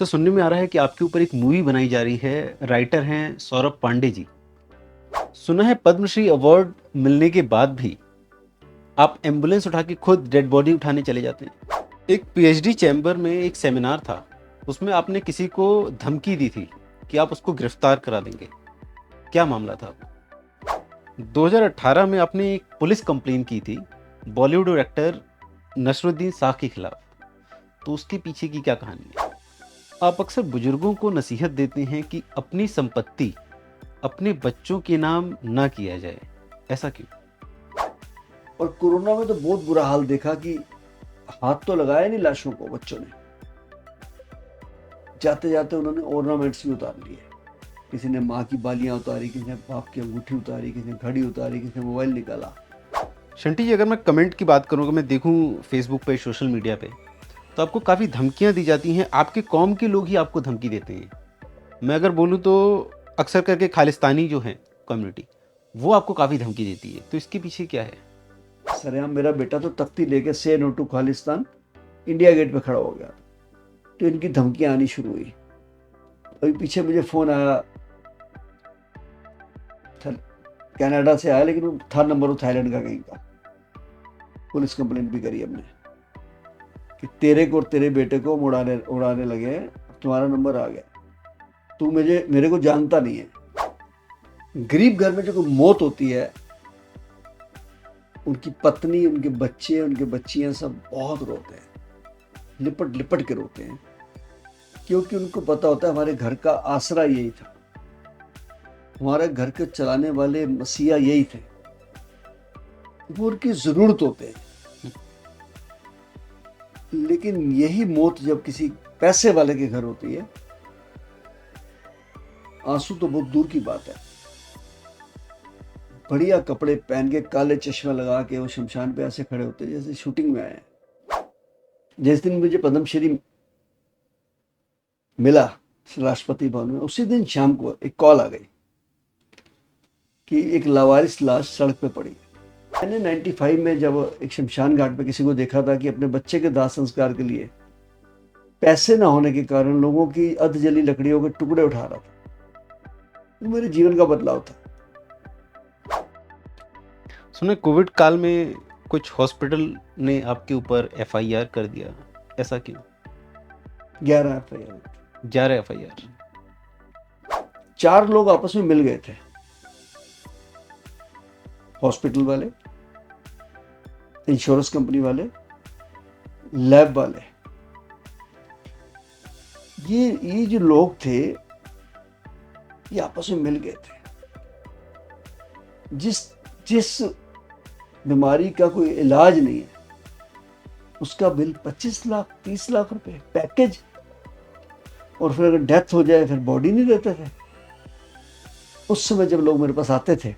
Sir, सुनने में आ रहा है कि आपके ऊपर एक मूवी बनाई जा रही है, राइटर हैं सौरभ पांडे जी। सुना है पद्मश्री अवार्ड मिलने के बाद भी आप एम्बुलेंस उठा के खुद डेड बॉडी उठाने चले जाते हैं। एक पीएचडी चैम्बर में एक सेमिनार था, उसमें आपने किसी को धमकी दी थी कि आप उसको गिरफ्तार करा देंगे। क्या मामला था? 2018 में आपने एक पुलिस कंप्लेन की थी बॉलीवुड एक्टर नसरुद्दीन शाह के खिलाफ। तो उसके पीछे की क्या कहानी है? आप अक्सर बुजुर्गों को नसीहत देते हैं कि अपनी संपत्ति अपने बच्चों के नाम ना किया जाए, ऐसा क्यों? और कोरोना में तो बहुत बुरा हाल देखा कि हाथ तो लगाया नहीं लाशों को बच्चों ने। जाते जाते उन्होंने ऑर्नामेंट्स भी उतार लिए। किसी ने माँ की बालियां उतारी, किसी ने बाप की अंगूठी उतारी, किसी ने घड़ी उतारी, किसी ने मोबाइल निकाला। शंटी जी, अगर मैं कमेंट की बात करूँ, अगर मैं देखूँ फेसबुक पे, सोशल मीडिया पे, तो आपको काफ़ी धमकियाँ दी जाती हैं। आपके कौम के लोग ही आपको धमकी देते हैं। मैं अगर बोलूँ तो अक्सर करके खालिस्तानी जो हैं कम्युनिटी, वो आपको काफ़ी धमकी देती है। तो इसके पीछे क्या है? सरेआम मेरा बेटा तो तख्ती लेके से no to Khalistan India gate पे खड़ा हो गया। तो इनकी धमकियां आनी शुरू हुई। अभी पीछे मुझे फोन आया था, कनाडा से आया, लेकिन था नंबर वो थाईलैंड का कहीं का। पुलिस कंप्लेंट भी करी हमने कि तेरे को और तेरे बेटे को उड़ाने उड़ाने लगे हैं, तुम्हारा नंबर आ गया। तू मेरे को जानता नहीं है। गरीब घर में जो कोई मौत होती है, उनकी पत्नी, उनके बच्चे, उनके बच्चियां सब बहुत रोते हैं, लिपट लिपट के रोते हैं, क्योंकि उनको पता होता है हमारे घर का आसरा यही था, हमारे घर के चलाने वाले मसीहा यही थे। वो उनकी जरूरत होते हैं। लेकिन यही मौत जब किसी पैसे वाले के घर होती है, आंसू तो बहुत दूर की बात है। बढ़िया कपड़े पहन के, काले चश्मा लगा के वो शमशान पे ऐसे खड़े होते जैसे शूटिंग में आए हैं। जिस दिन मुझे पद्मश्री मिला राष्ट्रपति भवन में, उसी दिन शाम को एक कॉल आ गई कि एक लावारिस लाश सड़क पे पड़ी। मैंने 95 में जब एक शमशान घाट पे किसी को देखा था कि अपने बच्चे के दाह संस्कार के लिए पैसे ना होने के कारण लोगों की अध जली लकड़ियों के टुकड़े उठा रहा था। वो मेरे जीवन का बदलाव था। सुने कोविड काल में कुछ हॉस्पिटल ने आपके ऊपर एफआईआर कर दिया, ऐसा क्यों? 11 अप्रैल 11 एफआईआर। 4 लोग आपस में मिल गए थे, हॉस्पिटल वाले, इंश्योरेंस कंपनी वाले, लैब वाले। ये जो लोग थे, ये आपस में मिल गए थे। जिस बीमारी का कोई इलाज नहीं है, उसका बिल 25 लाख 30 लाख रुपए पैकेज। और फिर अगर डेथ हो जाए फिर बॉडी नहीं देते थे। उस समय जब लोग मेरे पास आते थे,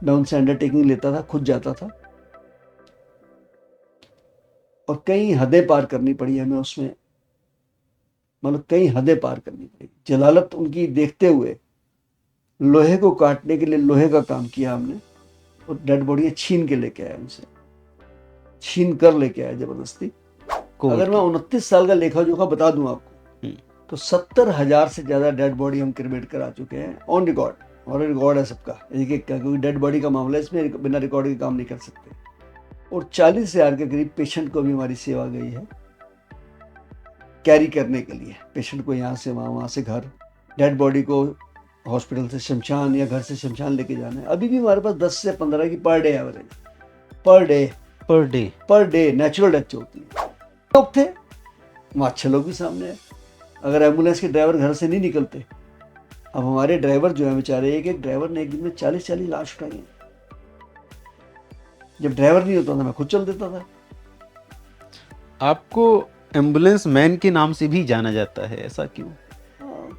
मैं उनसे अंडरटेकिंग लेता था, खुद जाता था, और कई हदें पार करनी पड़ी हमें उसमें। मतलब कई हदें पार करनी पड़ी। जलालत उनकी देखते हुए लोहे को काटने के लिए लोहे का काम किया हमने, और डेड बॉडी छीन के लेके आए, उनसे छीन कर लेके आए जबरदस्ती। अगर मैं 29 साल का लेखा जोखा बता दूं आपको, तो 70,000 से ज्यादा डेड बॉडी हम क्रिमेट करा चुके हैं ऑन रिकॉर्ड। और रिकॉर्ड है सबका, एक एक का, क्योंकि डेड बॉडी का मामला है, इसमें बिना रिकॉर्ड के काम नहीं कर सकते। और 40,000 के करीब पेशेंट को भी हमारी सेवा गई है कैरी करने के लिए। पेशेंट को यहाँ से वहाँ, वहाँ से घर, डेड बॉडी को हॉस्पिटल से शमशान या घर से शमशान लेके जाना है। अभी भी हमारे पास 10 से 15 की per day average, per day natural death होती है। लोग थे, वहाँ अच्छे लोग भी सामने हैं। अगर एम्बुलेंस के ड्राइवर घर से नहीं निकलते, अब हमारे ड्राइवर जो है बेचारे, एक ड्राइवर ने एक दिन में 40-40 लाश उठाई है। जब ड्राइवर नहीं होता था, मैं खुद चल देता था। आपको एम्बुलेंस मैन के नाम से भी जाना जाता है, ऐसा क्यों?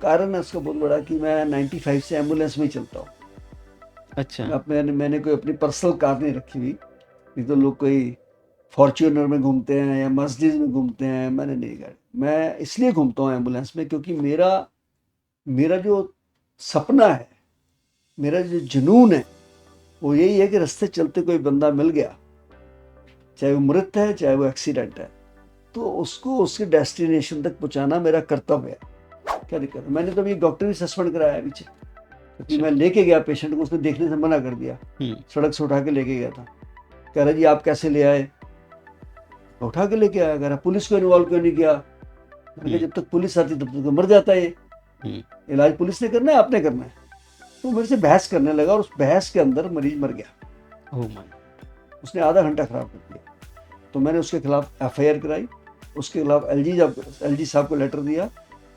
कारण है उसका बहुत बड़ा कि मैं 95 से एम्बुलेंस में ही चलता हूँ। अच्छा। मैंने कोई अपनी पर्सनल कार नहीं रखी हुई। नहीं तो लोग कोई फॉर्च्यूनर में घूमते हैं या मर्सिडीज में घूमते हैं, मैंने नहीं गाड़ी। मैं इसलिए घूमता हूँ एम्बुलेंस में क्योंकि मेरा जो सपना है, मेरा जो जुनून है, वो यही है कि रास्ते चलते कोई बंदा मिल गया, चाहे वो मृत है चाहे वो एक्सीडेंट है, तो उसको उसके डेस्टिनेशन तक पहुंचाना मेरा कर्तव्य है। क्या दिक्कत है? मैंने तो अभी डॉक्टर भी सस्पेंड कराया है पीछे, क्योंकि अच्छा। मैं लेके गया पेशेंट को, उसने देखने से मना कर दिया। हम्म। सड़क से उठा के लेके गया था। कह रहा जी आप कैसे ले आए? उठा के लेके आया। कह रहा पुलिस को इन्वॉल्व क्यों नहीं किया? मैंने कहा हम्म। जब तक पुलिस आती तब तक तो मर जाता है ये। हम्म। इलाज पुलिस ने करना है, आपने करना है। तो मेरे से बहस करने लगा और उस बहस के अंदर मरीज मर गया। Oh my. उसने आधा घंटा खराब कर दिया। तो मैंने उसके खिलाफ एफआईआर कराई, उसके खिलाफ एलजी साहब को लेटर दिया।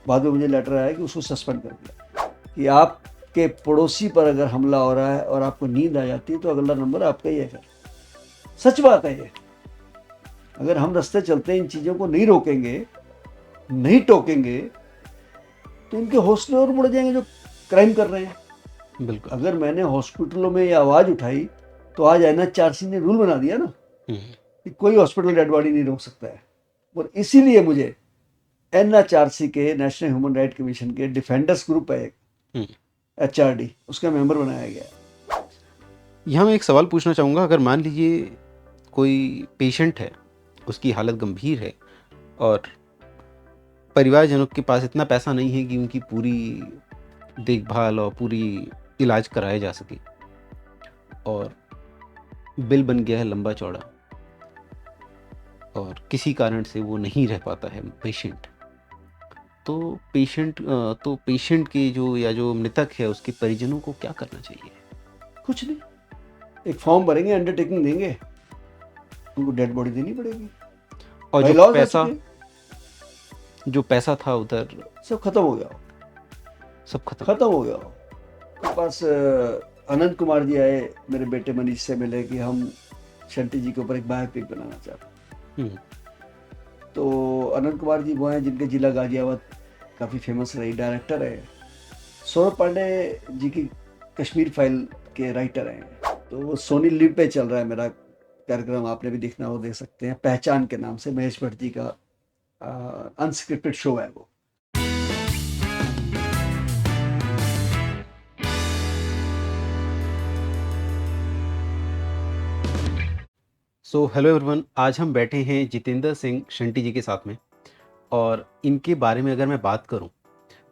बाद में मुझे लेटर आया कि उसको सस्पेंड कर दिया कि आपके पड़ोसी पर अगर हमला हो रहा है और आपको नींद आ जाती है तो अगला नंबर आपका ही है। फिर सच बात है ये। अगर हम रास्ते चलते इन चीज़ों को नहीं रोकेंगे, नहीं टोकेंगे, तो इनके हौसले और बढ़ जाएंगे जो क्राइम कर रहे हैं। बिल्कुल। अगर मैंने हॉस्पिटलों में ये आवाज़ उठाई तो आज एनएचआरसी ने रूल बना दिया ना हम्म। कि कोई हॉस्पिटल डेड बॉडी नहीं रोक सकता है। और इसीलिए मुझे एनएचआरसी के, नेशनल ह्यूमन राइट कमीशन के डिफेंडर्स ग्रुप है एक, हम्म। एचआरडी, उसका मेंबर बनाया गया है। यहाँ मैं एक सवाल पूछना चाहूँगा, अगर मान लीजिए कोई पेशेंट है, उसकी हालत गंभीर है और परिवारजनों के पास इतना पैसा नहीं है कि उनकी पूरी देखभाल और पूरी इलाज कराया जा सके, और बिल बन गया है लंबा चौड़ा और किसी कारण से वो नहीं रह पाता है पेशेंट, तो पेशेंट के जो या जो मृतक है उसके परिजनों को क्या करना चाहिए? कुछ नहीं, एक फॉर्म भरेंगे, अंडरटेकिंग देंगे, उनको डेड बॉडी देनी पड़ेगी। और बाई लॉज आ चुके हैं, जो पैसा था उधर सब खत्म हो गया, सब खत्म। खत्म हो गया। मेरे पास अनंत कुमार जी आए, मेरे बेटे मनीष से मिले कि हम शंटी जी के ऊपर एक बायोपिक बनाना चाहते हैं। तो अनंत कुमार जी वो हैं जिनके जिला गाजियाबाद काफ़ी फेमस रही, डायरेक्टर है। सौरभ पांडे जी की कश्मीर फाइल के राइटर हैं। तो सोनी लिव पे चल रहा है मेरा कार्यक्रम, आपने भी देखना हो, देख सकते हैं, पहचान के नाम से, महेश भट्ट जी का अनस्क्रिप्टेड शो है वो। सो हेलो एवरीवन, आज हम बैठे हैं जितेंद्र सिंह शंटी जी के साथ में, और इनके बारे में अगर मैं बात करूं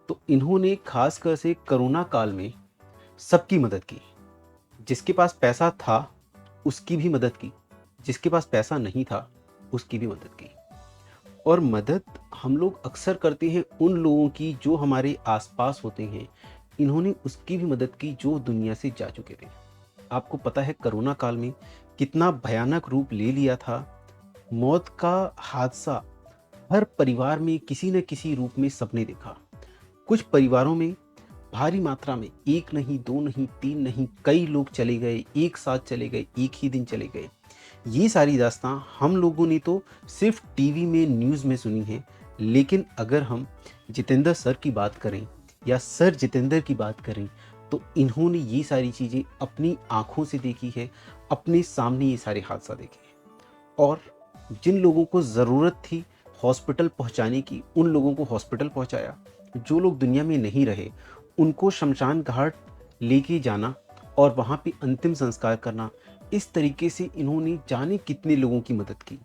तो इन्होंने खासकर से कोरोना काल में सबकी मदद की। जिसके पास पैसा था उसकी भी मदद की, जिसके पास पैसा नहीं था उसकी भी मदद की। और मदद हम लोग अक्सर करते हैं उन लोगों की जो हमारे आसपास होते हैं, इन्होंने उसकी भी मदद की जो दुनिया से जा चुके थे। आपको पता है कोरोना काल में कितना भयानक रूप ले लिया था। मौत का हादसा हर परिवार में किसी न किसी रूप में सबने देखा। कुछ परिवारों में भारी मात्रा में, एक नहीं, दो नहीं, तीन नहीं, कई लोग चले गए, एक साथ चले गए, एक ही दिन चले गए। ये सारी दास्तां हम लोगों ने तो सिर्फ टीवी में, न्यूज़ में सुनी है। लेकिन अगर हम जितेंद्र सर की बात करें या सर जितेंद्र की बात करें तो इन्होंने ये सारी चीज़ें अपनी आँखों से देखी है, अपने सामने ये सारे हादसा देखे हैं। और जिन लोगों को ज़रूरत थी हॉस्पिटल पहुंचाने की, उन लोगों को हॉस्पिटल पहुंचाया। जो लोग दुनिया में नहीं रहे उनको शमशान घाट लेके जाना और वहाँ पे अंतिम संस्कार करना, इस तरीके से इन्होंने जाने कितने लोगों की मदद की।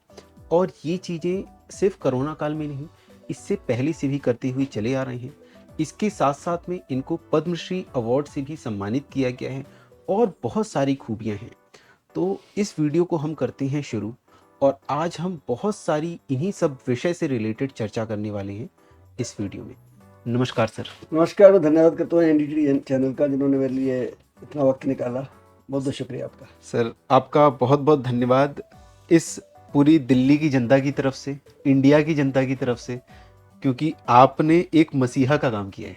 और ये चीज़ें सिर्फ कोरोना काल में नहीं, इससे पहले से भी करते हुए चले आ रहे हैं। इसके साथ साथ में इनको पद्मश्री अवार्ड से भी सम्मानित किया गया है और बहुत सारी खूबियाँ हैं। तो इस वीडियो को हम करते हैं शुरू, और आज हम बहुत सारी इन्हीं सब विषय से रिलेटेड चर्चा करने वाले हैं इस वीडियो में। नमस्कार सर। नमस्कार, मैं धन्यवाद करता हूँ एनडीटी चैनल का, जिन्होंने मेरे लिए इतना वक्त निकाला। बहुत बहुत शुक्रिया आपका। सर आपका बहुत बहुत धन्यवाद इस पूरी दिल्ली की जनता की तरफ से, इंडिया की जनता की तरफ से, क्योंकि आपने एक मसीहा का काम किया है।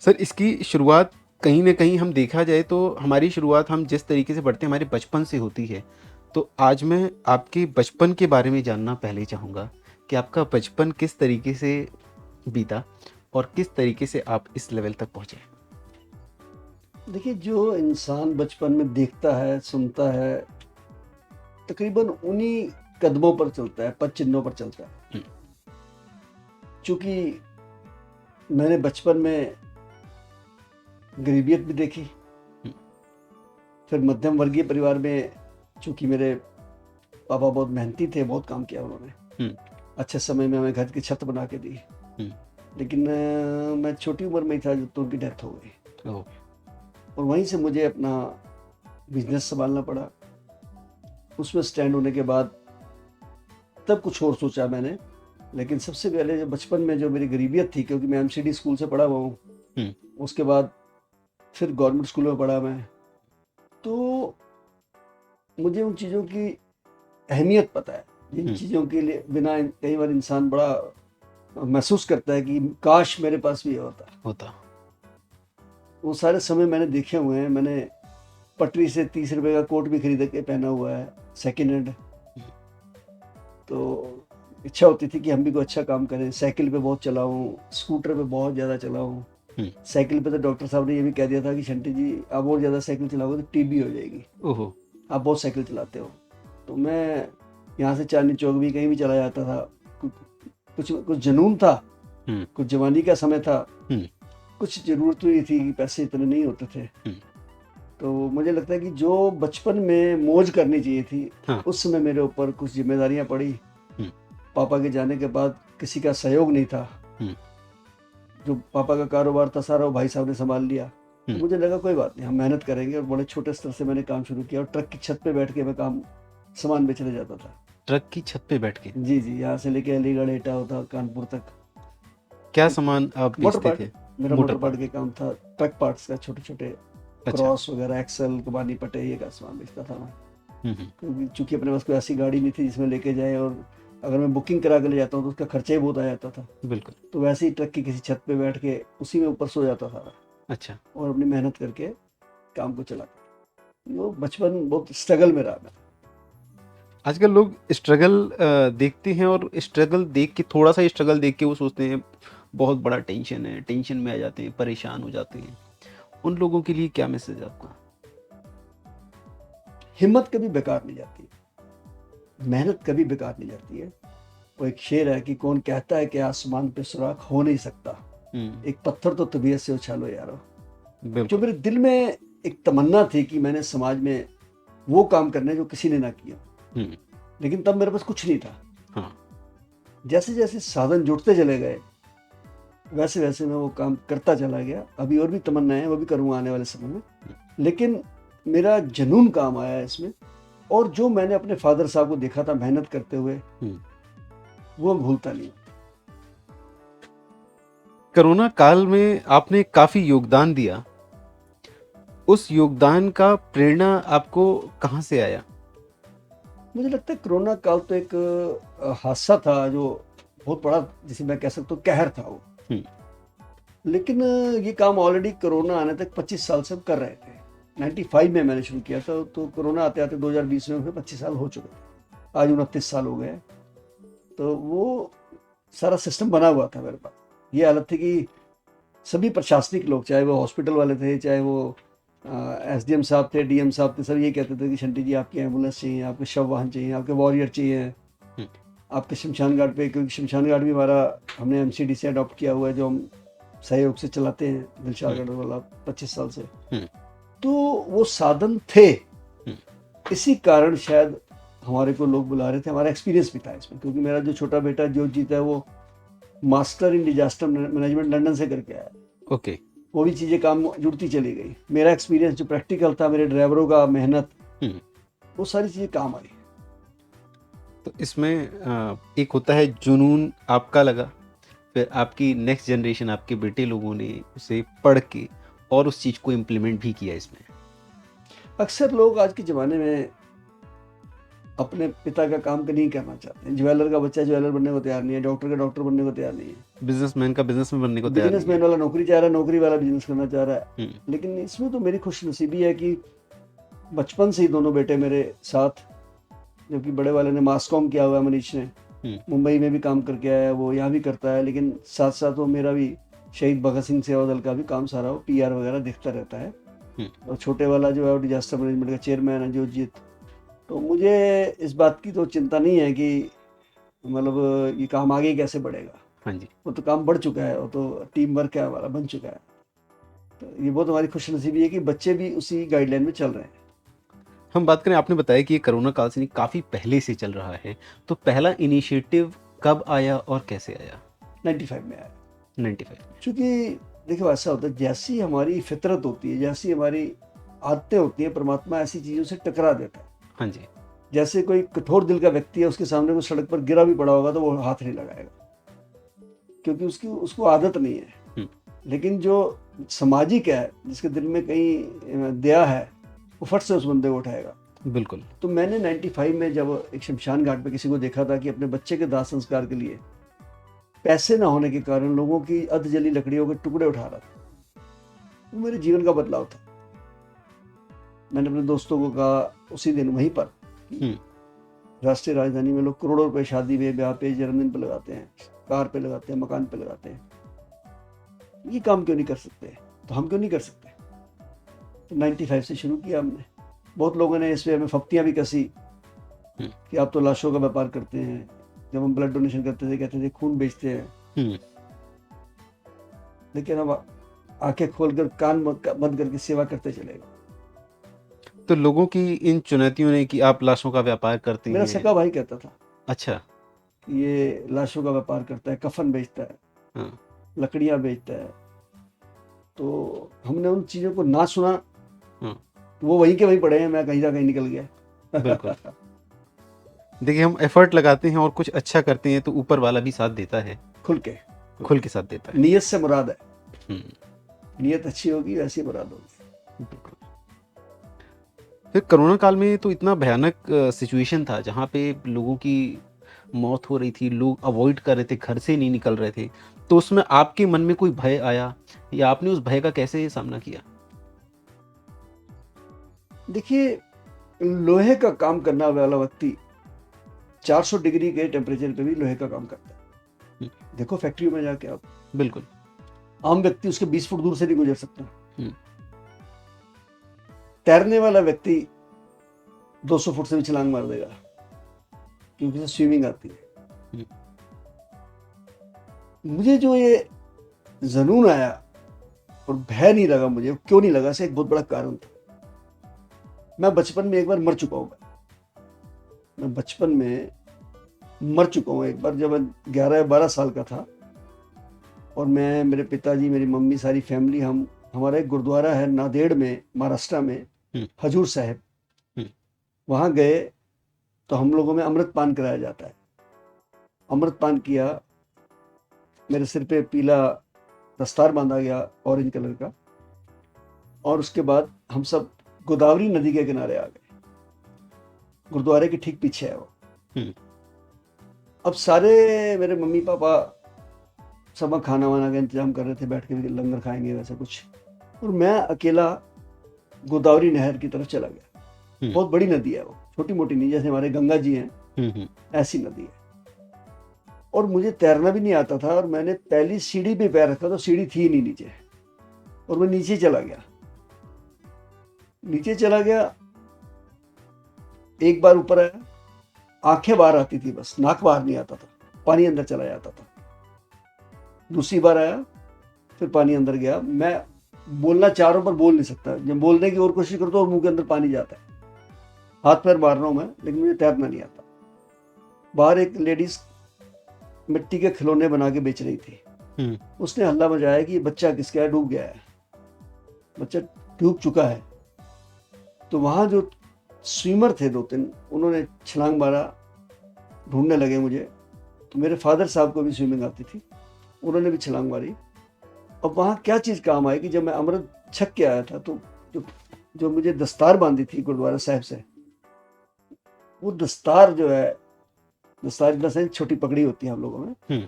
सर इसकी शुरुआत कहीं ना कहीं हम देखा जाए तो हमारी शुरुआत हम जिस तरीके से बढ़ते हैं हमारे बचपन से होती है। तो आज मैं आपके बचपन के बारे में जानना पहले चाहूँगा कि आपका बचपन किस तरीके से बीता और किस तरीके से आप इस लेवल तक पहुँचे। देखिए, जो इंसान बचपन में देखता है, सुनता है, तकरीबन उन्हीं कदमों पर चलता है, पद चिन्हों पर चलता है। चूंकि मैंने बचपन में गरीबियत भी देखी, फिर मध्यम वर्गीय परिवार में, चूंकि मेरे पापा बहुत मेहनती थे, बहुत काम किया उन्होंने। हम्म, अच्छे समय में हमें घर की छत बना के दी। हम्म, लेकिन मैं छोटी उम्र में ही था जब तो उनकी डेथ हो गई, ओह, और वहीं से मुझे अपना बिजनेस संभालना पड़ा। उसमें स्टैंड होने के बाद तब कुछ और सोचा मैंने। लेकिन सबसे पहले जो बचपन में जो मेरी गरीबियत थी, क्योंकि मैं एमसीडी स्कूल से पढ़ा हुआ हूँ, हम्म, उसके बाद फिर गवर्नमेंट स्कूल में पढ़ा मैं, तो मुझे उन चीज़ों की अहमियत पता है। जिन हम्म, चीज़ों के लिए बिना कई बार इंसान बड़ा महसूस करता है कि काश मेरे पास भी ये होता। होता, वो सारे समय मैंने देखे हुए हैं। मैंने पटरी से 30 रुपए का कोट भी खरीद के पहना हुआ है, सेकेंड हैंड। तो इच्छा होती थी कि हम भी कोई अच्छा काम करें। साइकिल पे बहुत चला हूँ, स्कूटर पे बहुत ज़्यादा चला हूँ। हम्म, साइकिल पे तो डॉक्टर साहब ने ये भी कह दिया था कि शंटी जी, आप और ज़्यादा साइकिल चलाओगे तो टीबी हो जाएगी, ओहो, आप बहुत साइकिल चलाते हो। तो मैं यहाँ से चांदनी चौक भी कहीं भी चला जाता था। कुछ कुछ जुनून था, हम्म, कुछ जवानी का समय था, हम्म, कुछ ज़रूरत भी थी कि पैसे इतने नहीं होते थे। हम्म, तो मुझे लगता है कि जो बचपन में मौज करनी चाहिए थी, हाँ, उस समय मेरे ऊपर कुछ जिम्मेदारियां पड़ी। हम्म, पापा के जाने के बाद किसी का सहयोग नहीं था। हम्म, जो पापा का कारोबार था सारा वो भाई साहब ने संभाल लिया। तो हम्म, मुझे लगा कोई बात नहीं, हम मेहनत करेंगे, और बड़े छोटे स्तर से मैंने काम शुरू किया, और ट्रक की छत पे बैठ के मैं सामान बेचने जाता था। ट्रक की छत पे बैठ के जी जी, यहाँ से लेके अलीगढ़, एटा होता कानपुर तक। क्या सामान आप मोटर बेचते पार्ट, थे? मेरा मोटर मोटर पार्ट पार्ट, के काम था। ट्रक पार्ट्स का, छोटे छोटे अच्छा, क्रॉस वगैरह, एक्सल, कबानी पट्टे, ये का सामान बेचता था मैं। हम्म, क्योंकि चूंकि अपने पास कोई ऐसी गाड़ी नहीं थी जिसमें लेके जाए, और अगर मैं बुकिंग करा के ले जाता हूँ तो उसका खर्चा ही बहुत आ जाता था। बिल्कुल, तो वैसे ही ट्रक की किसी छत पे बैठ के उसी में ऊपर सो जाता था, अच्छा। और अपनी मेहनत करके काम को चलाता। वो बचपन बहुत स्ट्रगल में रहा मैं। आजकल लोग स्ट्रगल देखते हैं, और स्ट्रगल देख के, थोड़ा सा स्ट्रगल देख के वो सोचते हैं बहुत बड़ा टेंशन है, टेंशन में आ जाते हैं, परेशान हो जाते हैं। उन लोगों के लिए क्या मैसेज है आपका? हिम्मत कभी बेकार नहीं जाती, मेहनत कभी बेकार नहीं जाती है। वो एक शेर है कि कौन कहता है कि आसमान पे सुराख हो नहीं सकता, हम्म, एक पत्थर तो तबीयत से उछालो यारो। जो बिल्कुल, मेरे दिल में एक तमन्ना थी कि मैंने समाज में वो काम करने जो किसी ने ना किया, हम्म, लेकिन तब मेरे पास कुछ नहीं था। हाँ, जैसे जैसे साधन जुड़ते चले गए, वैसे वैसे मैं वो काम करता चला गया। अभी और भी तमन्नाएं हैं, वो भी करूँगा आने वाले समय में। लेकिन मेरा जुनून काम आया है इसमें, और जो मैंने अपने फादर साहब को देखा था मेहनत करते हुए, हम्म। वो मैं भूलता नहीं। कोरोना काल में आपने काफी योगदान दिया। उस योगदान का प्रेरणा आपको कहाँ से आया? मुझे लगता है कोरोना काल तो एक हादसा था, जो बहुत बड़ा, जिसे मैं कह सकता हूँ कहर था वो। हम्म, लेकिन ये काम ऑलरेडी कोरोना आने तक 25 साल से हम कर रहे थे। 95 में मैंने शुरू किया था, तो कोरोना आते आते 2020 में फिर 25 साल हो चुके थे। आज 29 साल हो गए। तो वो सारा सिस्टम बना हुआ था मेरे पास। ये हालत थी कि सभी प्रशासनिक लोग, चाहे वो हॉस्पिटल वाले थे, चाहे वो एसडीएम साहब थे, डीएम साहब थे, सब ये कहते थे कि शंटी जी आपकी एम्बुलेंस चाहिए, आपके शव वाहन चाहिए, आपके वॉरियर चाहिए, हम्म, आपके शमशान घाट पे, क्योंकि शमशान घाट भी हमारा हमने एमसीडी से अडॉप्ट किया हुआ है, जो हम सहयोग से चलाते हैं, दिलशाद हम्म, गढ़ वाला, 25 साल से। हम्म, तो वो साधन थे, हम्म, इसी कारण शायद हमारे को लोग बुला रहे थे। हमारा एक्सपीरियंस भी था इसमें, क्योंकि मेरा जो छोटा बेटा जोतजीत है, वो master in disaster management London से करके आया। ओके। वो भी चीज़ें काम जुड़ती चली गई। मेरा एक्सपीरियंस जो प्रैक्टिकल था, मेरे ड्राइवरों का मेहनत, हम्म, वो सारी चीज़ें काम आई। तो इसमें एक होता है जुनून आपका लगा, फिर आपकी नेक्स्ट जनरेशन, आपके बेटे लोगों ने उसे पढ़ के और उस चीज को इम्प्लीमेंट भी किया इसमें। अक्सर लोग आज के ज़माने में अपने पिता का काम नहीं करना चाहते हैं। ज्वेलर का बच्चा ज्वेलर बनने को तैयार नहीं है, डॉक्टर का डॉक्टर बनने को तैयार नहीं है, बिजनेसमैन का बिजनेसमैन बनने को तैयार नहीं है। बिजनेसमैन वाला नौकरी चाह रहा है, नौकरी वाला बिजनेस करना चाह रहा है। हम्म, लेकिन इसमें तो मेरी खुशनसीबी है कि बचपन से ही दोनों बेटे मेरे साथ, जबकि बड़े वाले ने मास कॉम किया हुआ है, मनीष ने हम्म, मुंबई में भी काम करके आया है, वो यहाँ भी करता है। लेकिन साथ साथ वो मेरा भी शहीद भगत सिंह सेवा दल का भी काम सारा, वो पीआर वगैरह देखता रहता है। हम्म, और छोटे वाला जो है वो डिजास्टर मैनेजमेंट का चेयरमैन है, जोजीत। तो मुझे इस बात की तो चिंता नहीं है कि मतलब ये काम आगे कैसे बढ़ेगा। हाँ जी। वो तो काम बढ़ चुका है, वो तो टीम वर्क है, हमारा बन चुका है। तो ये बहुत हमारी खुशनसीबी है कि बच्चे भी उसी गाइडलाइन में चल रहे हैं। हम बात करें, आपने बताया कि ये कोरोना काल से नहीं, काफ़ी पहले से चल रहा है, तो पहला इनिशिएटिव कब आया और कैसे आया? 95 में आया। 95। क्योंकि देखो ऐसा होता है, जैसी हमारी फितरत होती है, जैसी हमारी आदतें होती हैं, परमात्मा ऐसी चीज़ों से टकरा देता है। हाँ जी। जैसे कोई कठोर दिल का व्यक्ति है, उसके सामने कोई सड़क पर गिरा भी पड़ा होगा तो वो हाथ नहीं लगाएगा, क्योंकि उसको आदत नहीं है। हुँ, लेकिन जो सामाजिक है, जिसके दिल में कहीं दया है, वो फट से उस बंदे को उठाएगा। बिल्कुल। तो मैंने 95 में जब एक शमशान घाट पे किसी को देखा था कि अपने बच्चे के दाह संस्कार के लिए पैसे ना होने के कारण लोगों की अध जली लकड़ियों के टुकड़े उठा रहा था, वो मेरे जीवन का बदलाव था। मैंने अपने दोस्तों को कहा उसी दिन वहीं पर, हुँ, राष्ट्रीय राजधानी में लोग करोड़ों रुपए शादी में, ब्याह पे, जन्मदिन पे लगाते हैं, कार पे लगाते हैं, मकान पे लगाते हैं, ये काम क्यों नहीं कर सकते? तो हम क्यों नहीं कर सकते? तो 95 से शुरू किया हमने। बहुत लोगों ने इस पे हमें फप्तियां भी कसी हुँ, कि आप तो लाशों का व्यापार करते हैं। जब हम ब्लड डोनेशन करते थे कहते थे खून बेचते हैं। हुँ। लेकिन अब आंखें खोलकर कान बंद करके सेवा करते चले गए। तो लोगों की इन चुनौतियों ने कि आप लाशों का व्यापार करते मेरा हैं। सगा भाई कहता था अच्छा। कि ये लाशों का व्यापार करता है, कफन बेचता है, हाँ, लकड़ियां बेचता है। तो हमने उन चीज़ों को ना सुना, हाँ, तो वो वहीं के वहीं पड़े हैं, मैं कहीं ना कहीं निकल बिल्कुल। गया। देखिए, हम एफर्ट लगाते हैं और कुछ अच्छा करते हैं तो ऊपर वाला भी साथ देता है, खुल के, खुल के साथ देता है। नीयत से मुराद है। हुँ, नीयत अच्छी होगी वैसी मुराद होगी। बिल्कुल। फिर कोरोना काल में तो इतना भयानक सिचुएशन था जहाँ पे लोगों की मौत हो रही थी, लोग अवॉइड कर रहे थे, घर से नहीं निकल रहे थे। तो उसमें आपके मन में कोई भय आया या आपने उस भय का कैसे सामना किया? देखिए, लोहे का काम करने वाला व्यक्ति 400 डिग्री के टेम्परेचर पे भी लोहे का काम करता है। हुँ, देखो फैक्ट्री में जाके आप, बिल्कुल। आम व्यक्ति उसके 20 फुट दूर से नहीं गुजर सकता। हुँ, तैरने वाला व्यक्ति 200 फुट से भी छलांग मार देगा, क्योंकि उसे स्विमिंग आती है। हुँ, मुझे जो ये जुनून आया और भय नहीं लगा मुझे, क्यों नहीं लगा, इसका एक बहुत बड़ा कारण था। मैं बचपन में एक बार मर चुका हूँ। मैं बचपन में मर चुका हूँ एक बार, जब मैं 11-12 साल का था। और मैं, मेरे पिताजी, मेरी मम्मी, सारी फैमिली, हम, हमारा एक गुरुद्वारा है नांदेड़ में, महाराष्ट्र में, हुँ, हजूर साहिब, हुँ, वहाँ गए तो हम लोगों में अमृत पान कराया जाता है। अमृत पान किया, मेरे सिर पे पीला दस्तार बांधा गया ऑरेंज कलर का, और उसके बाद हम सब गोदावरी नदी के किनारे आ गए। गुरुद्वारे के ठीक पीछे है वो। हुँ, अब सारे मेरे मम्मी पापा सब वहाँ खाना वाना का इंतजाम कर रहे थे, बैठ के भी लंगर खाएंगे वैसा कुछ, और मैं अकेला गोदावरी नहर की तरफ चला गया। हुँ, बहुत बड़ी नदी है वो, छोटी मोटी नहीं, जैसे हमारे गंगा जी हैं हुँ, हुँ, ऐसी नदी है। और मुझे तैरना भी नहीं आता था, और मैंने पहली सीढ़ी पे पैर रखा तो सीढ़ी थी ही नहीं नीचे, और मैं नीचे चला गया। नीचे चला गया, एक बार ऊपर आया, आंखें बाहर आती थी बस, नाक बाहर नहीं आता था, पानी अंदर चला जाता था। दूसरी बार आया, फिर पानी अंदर गया। मैं बोलना चाह रहा हूं पर बोल नहीं सकता, जब बोलने की और कोशिश करता हूँ मुंह के अंदर पानी जाता है। हाथ पैर मार रहा हूं मैं, लेकिन मुझे तैरना नहीं आता। बाहर एक लेडीज मिट्टी के खिलौने बना के बेच रही थी। हुँ, उसने हल्ला मचाया कि ये बच्चा किसका है, डूब गया है, बच्चा डूब चुका है। तो वहां जो स्विमर थे 2-3, उन्होंने छलांग मारा, ढूंढने लगे मुझे। तो मेरे फादर साहब को भी स्विमिंग आती थी, उन्होंने भी छलांग मारी। अब वहाँ क्या चीज़ काम आई कि जब मैं अमृत छक के आया था, तो जो जो मुझे दस्तार बांधी थी गुरुद्वारा साहिब से, वो दस्तार जो है, दस्तार इन द सेंस छोटी पगड़ी होती है हम लोगों में, हुँ,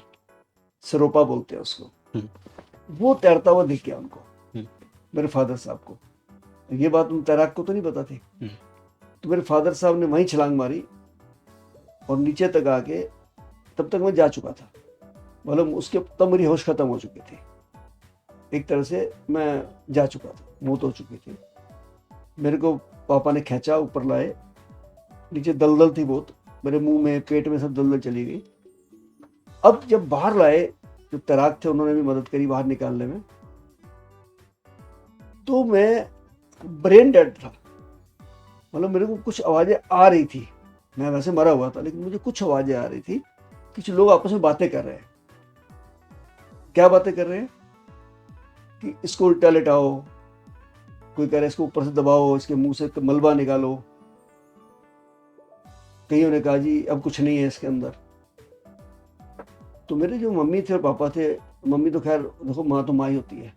सरोपा बोलते हैं उसको, हुँ, वो तैरता हुआ दिख गया उनको, हुँ, मेरे फादर साहब को। ये बात उन तैराक को तो नहीं पता थी। हुँ, तो मेरे फादर साहब ने वहीं छलांग मारी और नीचे तक आके, तब तक मैं जा चुका था, मतलब उसके तब मेरी होश खत्म हो चुकी थी, एक तरह से मैं जा चुका था, मौत हो चुकी थी। मेरे को पापा ने खींचा, ऊपर लाए, नीचे दलदल थी बहुत, मेरे मुंह में पेट में सब दलदल चली गई। अब जब बाहर लाए, जो तैराक थे उन्होंने भी मदद करी बाहर निकालने में, तो मैं ब्रेन डेड था। मतलब मेरे को कुछ आवाज़ें आ रही थी, मैं वैसे मरा हुआ था लेकिन मुझे कुछ आवाज़ें आ रही थी, कुछ लोग आपस में बातें कर रहे हैं। क्या बातें कर रहे हैं कि इसको उल्टा लेटाओ, कोई कह रहा है इसको ऊपर से दबाओ, इसके मुंह से मलबा निकालो, कईयों ने कहा जी अब कुछ नहीं है इसके अंदर। तो मेरे जो मम्मी थे और पापा थे, मम्मी तो खैर देखो माँ तो माँ ही होती है,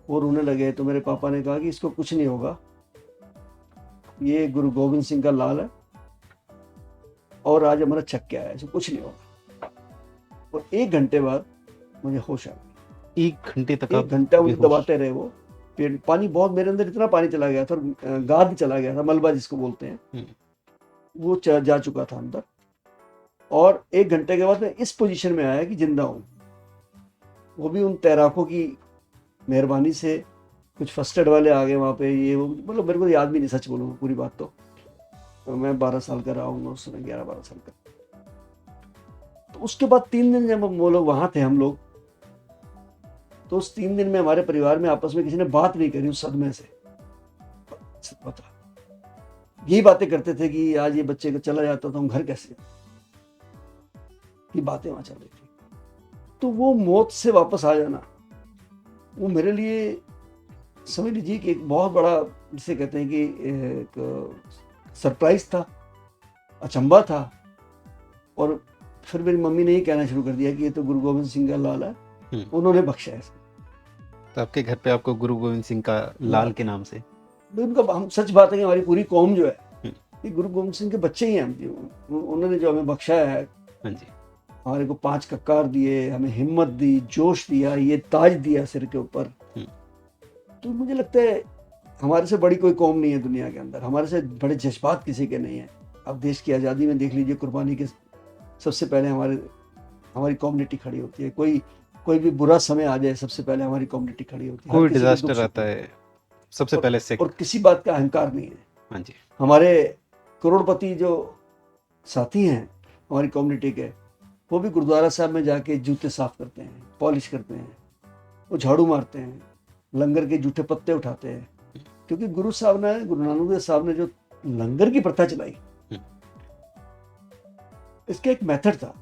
वो रोने लगे तो मेरे पापा ने कहा कि इसको कुछ नहीं होगा, ये गुरु गोविंद सिंह का लाल है और आज हमारा छक क्या है, इसको कुछ नहीं होगा। और 1 घंटे बाद मुझे होश आ गया। 1 घंटे तक 1 आप घंटा मुझे बेहोश? दबाते रहे वो, फिर पानी बहुत मेरे अंदर इतना पानी चला गया था, और गाद चला गया था, मलबा जिसको बोलते हैं, हम्म, वो जा चुका था अंदर। और 1 घंटे के बाद मैं इस पोजीशन में आया कि जिंदा हूँ, वो भी उन तैराकों की मेहरबानी से। कुछ फर्स्ट एड वाले आ गए वहाँ पे, ये वो, मतलब मेरे को याद भी नहीं, सच बोलूँ पूरी बात तो मैं 12 साल का रहा हूँ उस समय, 11-12 साल का। तो उसके बाद 3 दिन जब वो लोग वहाँ थे हम लोग, तो उस 3 दिन में हमारे परिवार में आपस में किसी ने बात नहीं करी उस सदमे से। पता यही बातें करते थे कि आज ये बच्चे को चला जाता तो हम घर कैसे, ये बातें वहाँ चल रही थी। तो वो मौत से वापस आ जाना, वो मेरे लिए समझ लीजिए कि एक बहुत बड़ा, जिसे कहते हैं कि एक सरप्राइज था, अचंभा था। और फिर मेरी मम्मी ने ये कहना शुरू कर दिया कि ये तो गुरु गोविंद सिंह का लाल है, उन्होंने बख्शा है इसको। तो आपके घर पे आपको गुरु गोविंद सिंह का लाल के नाम से? तो उनका, हम सच बात है कि हमारी पूरी कौम जो है हम्म, ये गुरु गोविंद सिंह के बच्चे ही हैं हम जी। उन्होंने जो हमें बख्शाया है, हाँ जी। हमारे को 5 कक्कार दिए, हमें हिम्मत दी, जोश दिया, ये ताज दिया सिर के ऊपर। हम्म, तो मुझे लगता है हमारे से बड़ी कोई कौम नहीं है दुनिया के अंदर, हमारे से बड़े जज्बात किसी के नहीं है। अब देश की आज़ादी में देख लीजिए, कुर्बानी के सबसे पहले हमारी कम्युनिटी खड़ी होती है। कोई भी बुरा समय आ जाए, सबसे पहले हमारी कम्युनिटी खड़ी होती है। हर कोई किसी के दुख डिजास्टर सुख आता में। है, सबसे और, पहले सिख। और किसी बात का अहंकार नहीं है। हाँ जी। हमारे करोड़पति जो साथी हैं हमारी कम्युनिटी के, वो भी गुरुद्वारा साहब में जाके जूते साफ करते हैं, पॉलिश करते हैं, वो झाड़ू मारते हैं, लंगर के जूठे पत्ते उठाते हैं। क्योंकि गुरु नानक देव साहब ने जो लंगर की प्रथा चलाई, इसका एक मेथड था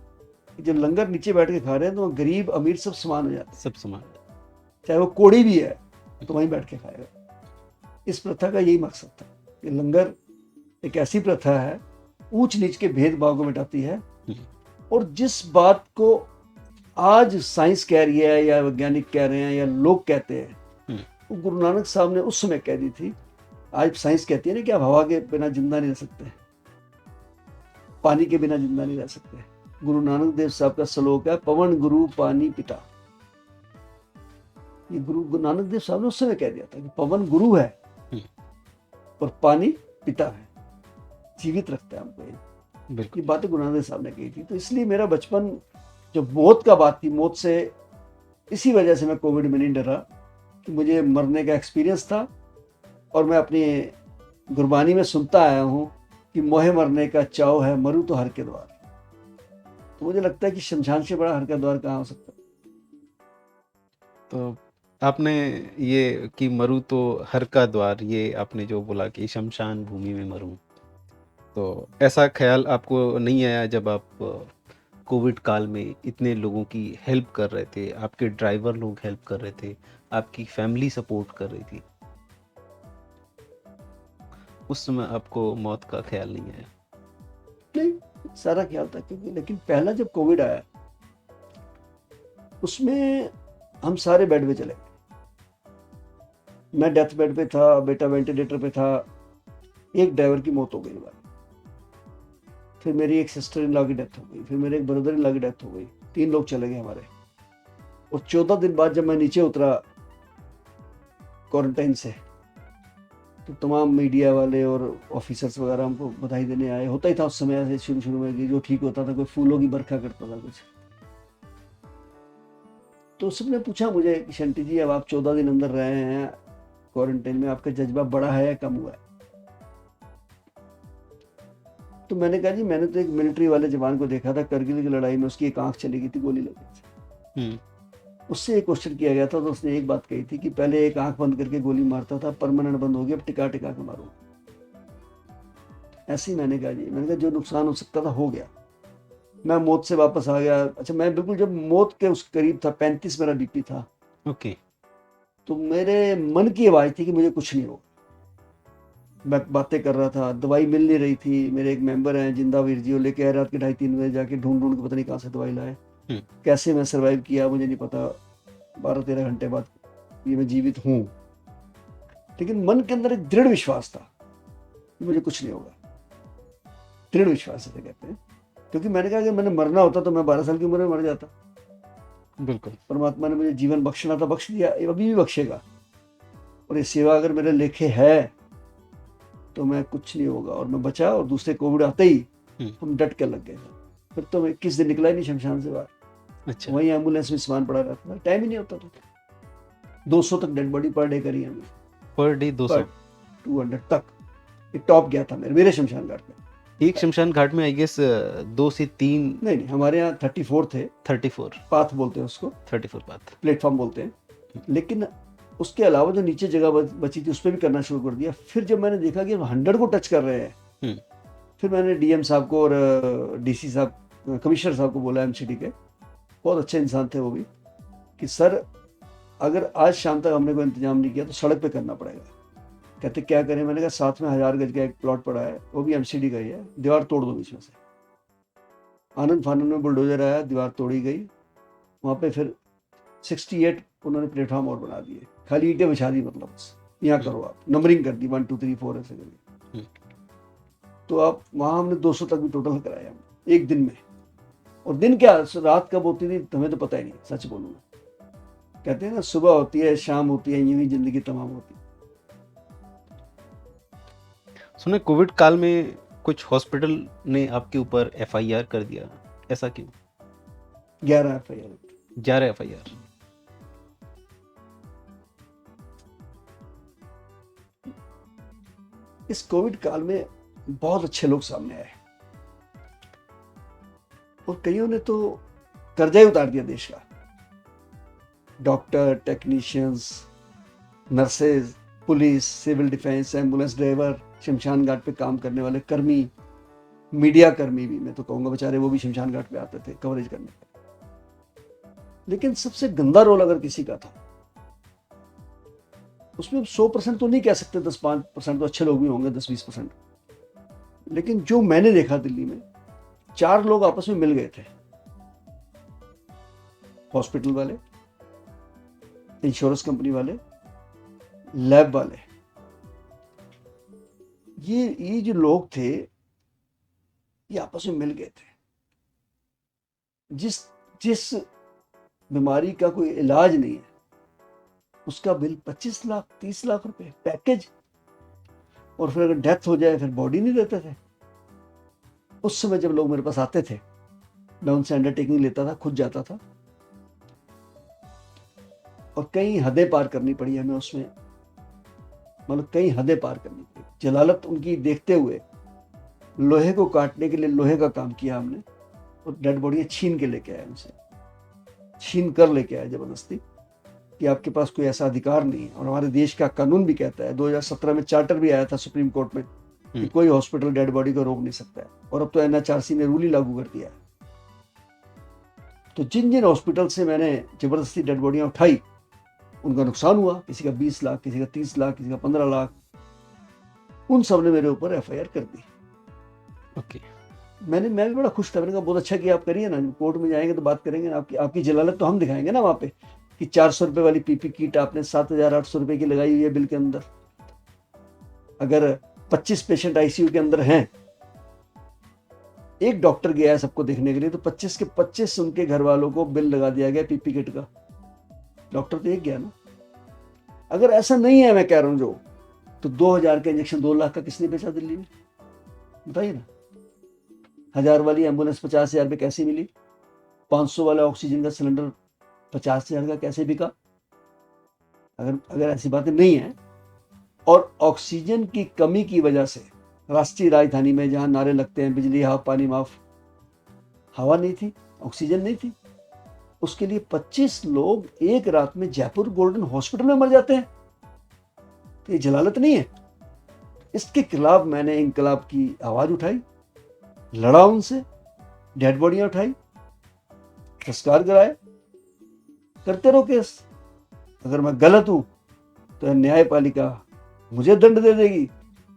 कि जब लंगर नीचे बैठ के खा रहे हैं तो गरीब अमीर सब समान हो जाते हैं, सब समान। चाहे वो कोड़ी भी है तो वहीं बैठ के खाएगा। इस प्रथा का यही मकसद था कि लंगर एक ऐसी प्रथा है, ऊंच नीच के भेदभाव को मिटाती है। और जिस बात को आज साइंस कह रही है या वैज्ञानिक कह रहे हैं या लोग कहते हैं, वो गुरु नानक साहब ने उस समय कह दी थी। आज साइंस कहती है ना कि आप हवा के बिना जिंदा नहीं रह सकते, पानी के बिना जिंदा नहीं रह सकते। गुरु नानक देव साहब का श्लोक है, पवन गुरु पानी पिता। ये गुरु नानक देव साहब ने उस समय कह दिया था कि पवन गुरु है और पानी पिता है, जीवित रखता है हमको। ये बातें गुरु नानक देव साहब ने कही थी। तो इसलिए मेरा बचपन, जब मौत का बात थी, मौत से इसी वजह से मैं कोविड में नहीं डरा कि मुझे मरने का एक्सपीरियंस था। और मैं अपनी गुरबानी में सुनता आया हूँ कि मोहे मरने का चाव है, मरूं तो हर के द्वार। तो मुझे लगता है कि शमशान से बड़ा हर का द्वार कहाँ हो सकता है। तो आपने ये कि मरूं तो हर का द्वार, ये आपने जो बोला कि शमशान भूमि में मरूं, तो ऐसा ख्याल आपको नहीं आया जब आप कोविड काल में इतने लोगों की हेल्प कर रहे थे, आपके ड्राइवर लोग हेल्प कर रहे थे, आपकी फैमिली सपोर्ट कर रही थी, उस समय आपको मौत का ख्याल नहीं आया? नहीं, सारा ख्याल था। क्योंकि लेकिन पहला जब कोविड आया उसमें हम सारे बेड पे चले गए। मैं डेथ बेड पे था, बेटा वेंटिलेटर पे था। एक ड्राइवर की मौत हो गई बार, फिर मेरी एक सिस्टर इन लॉ की डेथ हो गई, फिर मेरे एक ब्रदर इन लॉ की डेथ हो गई। 3 लोग चले गए हमारे। और 14 दिन बाद जब मैं नीचे उतरा क्वारंटाइन से, तो तमाम मीडिया वाले और ऑफिसर्स वगैरह हमको बधाई देने आए। होता ही था उस समय ऐसे शुरू में कि जो ठीक होता था कोई फूलों की बरखा करता था कुछ। तो सबने पूछा मुझे कि शंटी जी, अब आप 14 दिन अंदर रहे हैं क्वारंटाइन में, आपका जज्बा बढ़ा है या कम हुआ है? तो मैंने कहा जी, मैंने तो एक मिलिट्री वाले जवान को देखा था करगिल की लड़ाई में, उसकी एक आंख चली गई थी गोली लगी थी। उससे एक क्वेश्चन किया गया था तो उसने एक बात कही थी कि पहले एक आंख बंद करके गोली मारता था, परमानेंट बंद हो गया, अब टिका टिका के मारो। ऐसे ही मैंने कहा जी, मैंने कहा जो नुकसान हो सकता था हो गया, मैं मौत से वापस आ गया। अच्छा, मैं बिल्कुल जब मौत के उस करीब था, 35 मेरा बीपी था, ओके। तो मेरे मन की आवाज़ थी कि मुझे कुछ नहीं होगा। मैं बातें कर रहा था, दवाई मिल नहीं रही थी। मेरे एक मेंबर हैं जिंदावीर जी, वो लेके आए रात के 2:30-3 बजे, जाके ढूंढ ढूंढ के पता नहीं कहाँ से दवाई लाए। हम्म। कैसे मैं सर्वाइव किया मुझे नहीं पता। 12-13 घंटे बाद ये मैं जीवित हूँ, लेकिन मन के अंदर एक दृढ़ विश्वास था कि मुझे कुछ नहीं होगा। दृढ़ विश्वास इसे कहते हैं, क्योंकि मैंने कहा कि मैंने मरना होता तो मैं 12 साल की उम्र में मर जाता। बिल्कुल। परमात्मा ने मुझे जीवन बख्शना था, बख्श दिया, अभी भी बख्शेगा। और ये सेवा अगर मेरे लेखे है तो मैं कुछ नहीं होगा। और मैं बचा, और दूसरे कोविड आते ही हम डट के लग गए। फिर तो मैं 21 दिन निकला ही नहीं शमशान से बाहर। अच्छा। वहीं एम्बुलेंस में सामान पड़ा रहता था, टाइम ही नहीं होता था। 200 तक डेड बॉडी पर डे करी हमने, पर डे 200? 200 तक ये टॉप गया था मेरे शमशान घाट में। एक शमशान घाट में आई गेस 2 से 3? नहीं, हमारे यहाँ 34 थे। 34 पाथ बोलते हैं उसको, 34 बात, प्लेटफॉर्म बोलते हैं। लेकिन उसके अलावा जो नीचे जगह बची थी उस पर भी करना शुरू कर दिया। फिर जब मैंने देखा कि 100 को टच कर रहे हैं, फिर मैंने डीएम साहब को और डीसी साहब, कमिश्नर साहब को बोला, एमसीडी के, बहुत अच्छे इंसान थे वो भी, कि सर अगर आज शाम तक हमने कोई इंतजाम नहीं किया तो सड़क पे करना पड़ेगा। कहते क्या करें? मैंने कहा साथ में 1000 गज का एक प्लॉट पड़ा है, वो भी एमसीडी का ही है, दीवार तोड़ दो बीच में से। आनंद फानंद में बुलडोजर आया, दीवार तोड़ी गई। वहाँ पे फिर 68 उन्होंने प्लेटफॉर्म और बना दिए, खाली ईंटें बिछा दी, मतलब बस यहाँ करो आप, नंबरिंग कर दी 1 2 3 4 ऐसे करके। तो आप वहाँ हमने 200 तक भी टोटल कराया हमने एक दिन में। और दिन क्या रात कब होती थी हमें तो पता ही नहीं, सच बोलूँगा। कहते हैं ना, सुबह होती है शाम होती है, यूं ही जिंदगी तमाम होती है। सुने कोविड काल में कुछ हॉस्पिटल ने आपके ऊपर एफआईआर कर दिया, ऐसा क्यों? 11 FIR। 11 एफआईआर? इस कोविड काल में बहुत अच्छे लोग सामने आए, और कईयों ने तो कर्जा ही उतार दिया देश का। Doctor, technicians, nurses, police, civil defence, ambulance driver, शमशान घाट पे काम करने वाले कर्मी, मीडिया कर्मी भी, मैं तो कहूँगा बेचारे वो भी शमशान घाट पे आते थे कवरेज करने। लेकिन सबसे गंदा रोल अगर किसी का था, उसमें 100% तो नहीं कह सकते, 10-5% तो अच्छे लोग भी होंगे, 10-20%। लेकिन जो मैंने देखा दिल्ली में, 4 लोग आपस में मिल गए थे, हॉस्पिटल वाले, इंश्योरेंस कंपनी वाले, लैब वाले। ये जो लोग थे ये आपस में मिल गए थे। जिस बीमारी का कोई इलाज नहीं है उसका बिल 25 लाख 30 लाख रुपए पैकेज, और फिर अगर डेथ हो जाए फिर बॉडी नहीं देते थे। उस समय जब लोग मेरे पास आते थे, मैं उनसे अंडरटेकिंग लेता था, खुद जाता था, और कई हदें पार करनी पड़ी हमें उसमें, मतलब कई हदें पार करनी पड़ी। जलालत उनकी देखते हुए लोहे को काटने के लिए लोहे का काम किया हमने, और डेड बॉडी छीन के लेके आए, उनसे छीन कर लेके आए जबरदस्ती, कि आपके पास कोई ऐसा अधिकार नहीं है। और हमारे देश का कानून भी कहता है, 2017 में चार्टर भी आया था सुप्रीम कोर्ट में, कि कोई हॉस्पिटल डेड बॉडी को रोक नहीं सकता है। और अब तो NHRC ने रूल ही लागू कर दिया है। तो जिन जिन हॉस्पिटल से मैंने जबरदस्ती डेड बॉडियां उठाई, उनका नुकसान हुआ, किसी का 20 लाख, किसी का 30 लाख, किसी का 15 लाख, उन सब ने मेरे ऊपर FIR कर दी। ओके। मैं भी बड़ा खुश था। मैंने कहा बहुत अच्छा किया, आप करिए ना, कोर्ट में जाएंगे तो बात करेंगे ना, आपकी जलालत तो हम दिखाएंगे ना वहाँ पे, कि 400 रुपए वाली PP किट आपने 7,800 रुपए की लगाई हुई है बिल के अंदर। अगर 25 पेशेंट ICU के अंदर हैं, एक डॉक्टर गया है सबको देखने के लिए, तो 25 के 25 उनके घर वालों को बिल लगा दिया गया PP किट का। डॉक्टर तो एक गया ना। अगर ऐसा नहीं है, मैं कह रहा हूँ जो, तो 2000 का इंजेक्शन 2 लाख का किसने बेचा दिल्ली में? बताइए ना। 1000 वाली एम्बुलेंस 50,000 पे कैसे मिली? 500 वाला ऑक्सीजन का सिलेंडर 50,000 का कैसे बिका? अगर ऐसी बातें नहीं है, और ऑक्सीजन की कमी की वजह से राष्ट्रीय राजधानी में जहां नारे लगते हैं बिजली हाफ पानी माफ, हवा नहीं थी, ऑक्सीजन नहीं थी, उसके लिए 25 लोग एक रात में जयपुर गोल्डन हॉस्पिटल में मर जाते हैं। तो ये जलालत नहीं है? इसके खिलाफ मैंने इंकलाब की आवाज़ उठाई, लड़ा उनसे, डेड बॉडियाँ उठाई, संस्कार कराए, करते रहो केस। अगर मैं गलत हूँ तो न्यायपालिका मुझे दंड दे देगी,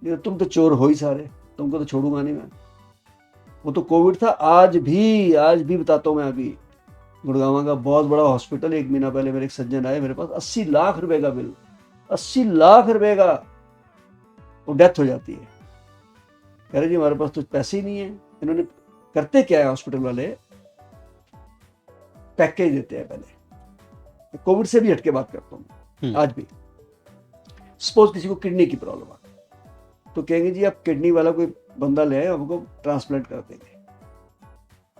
नहीं तो तुम तो चोर हो ही सारे, तुमको तो छोड़ूंगा नहीं मैं। वो तो कोविड था, आज भी बताता हूँ मैं। अभी गुड़गांव का बहुत बड़ा हॉस्पिटल, 1 महीना पहले मेरे एक सज्जन आए, मेरे पास 80 लाख रुपए का बिल, 80 लाख रुपए का, वो डेथ हो जाती है। कह रहे जी हमारे पास तो पैसे ही नहीं है। इन्होंने करते क्या है हॉस्पिटल वाले, पैकेज देते हैं पहले। कोविड से भी हटके बात करता हूँ आज भी। सपोज किसी को किडनी की प्रॉब्लम आ, तो कहेंगे जी आप किडनी वाला कोई बंदा ले आए, हमको ट्रांसप्लांट कर देंगे।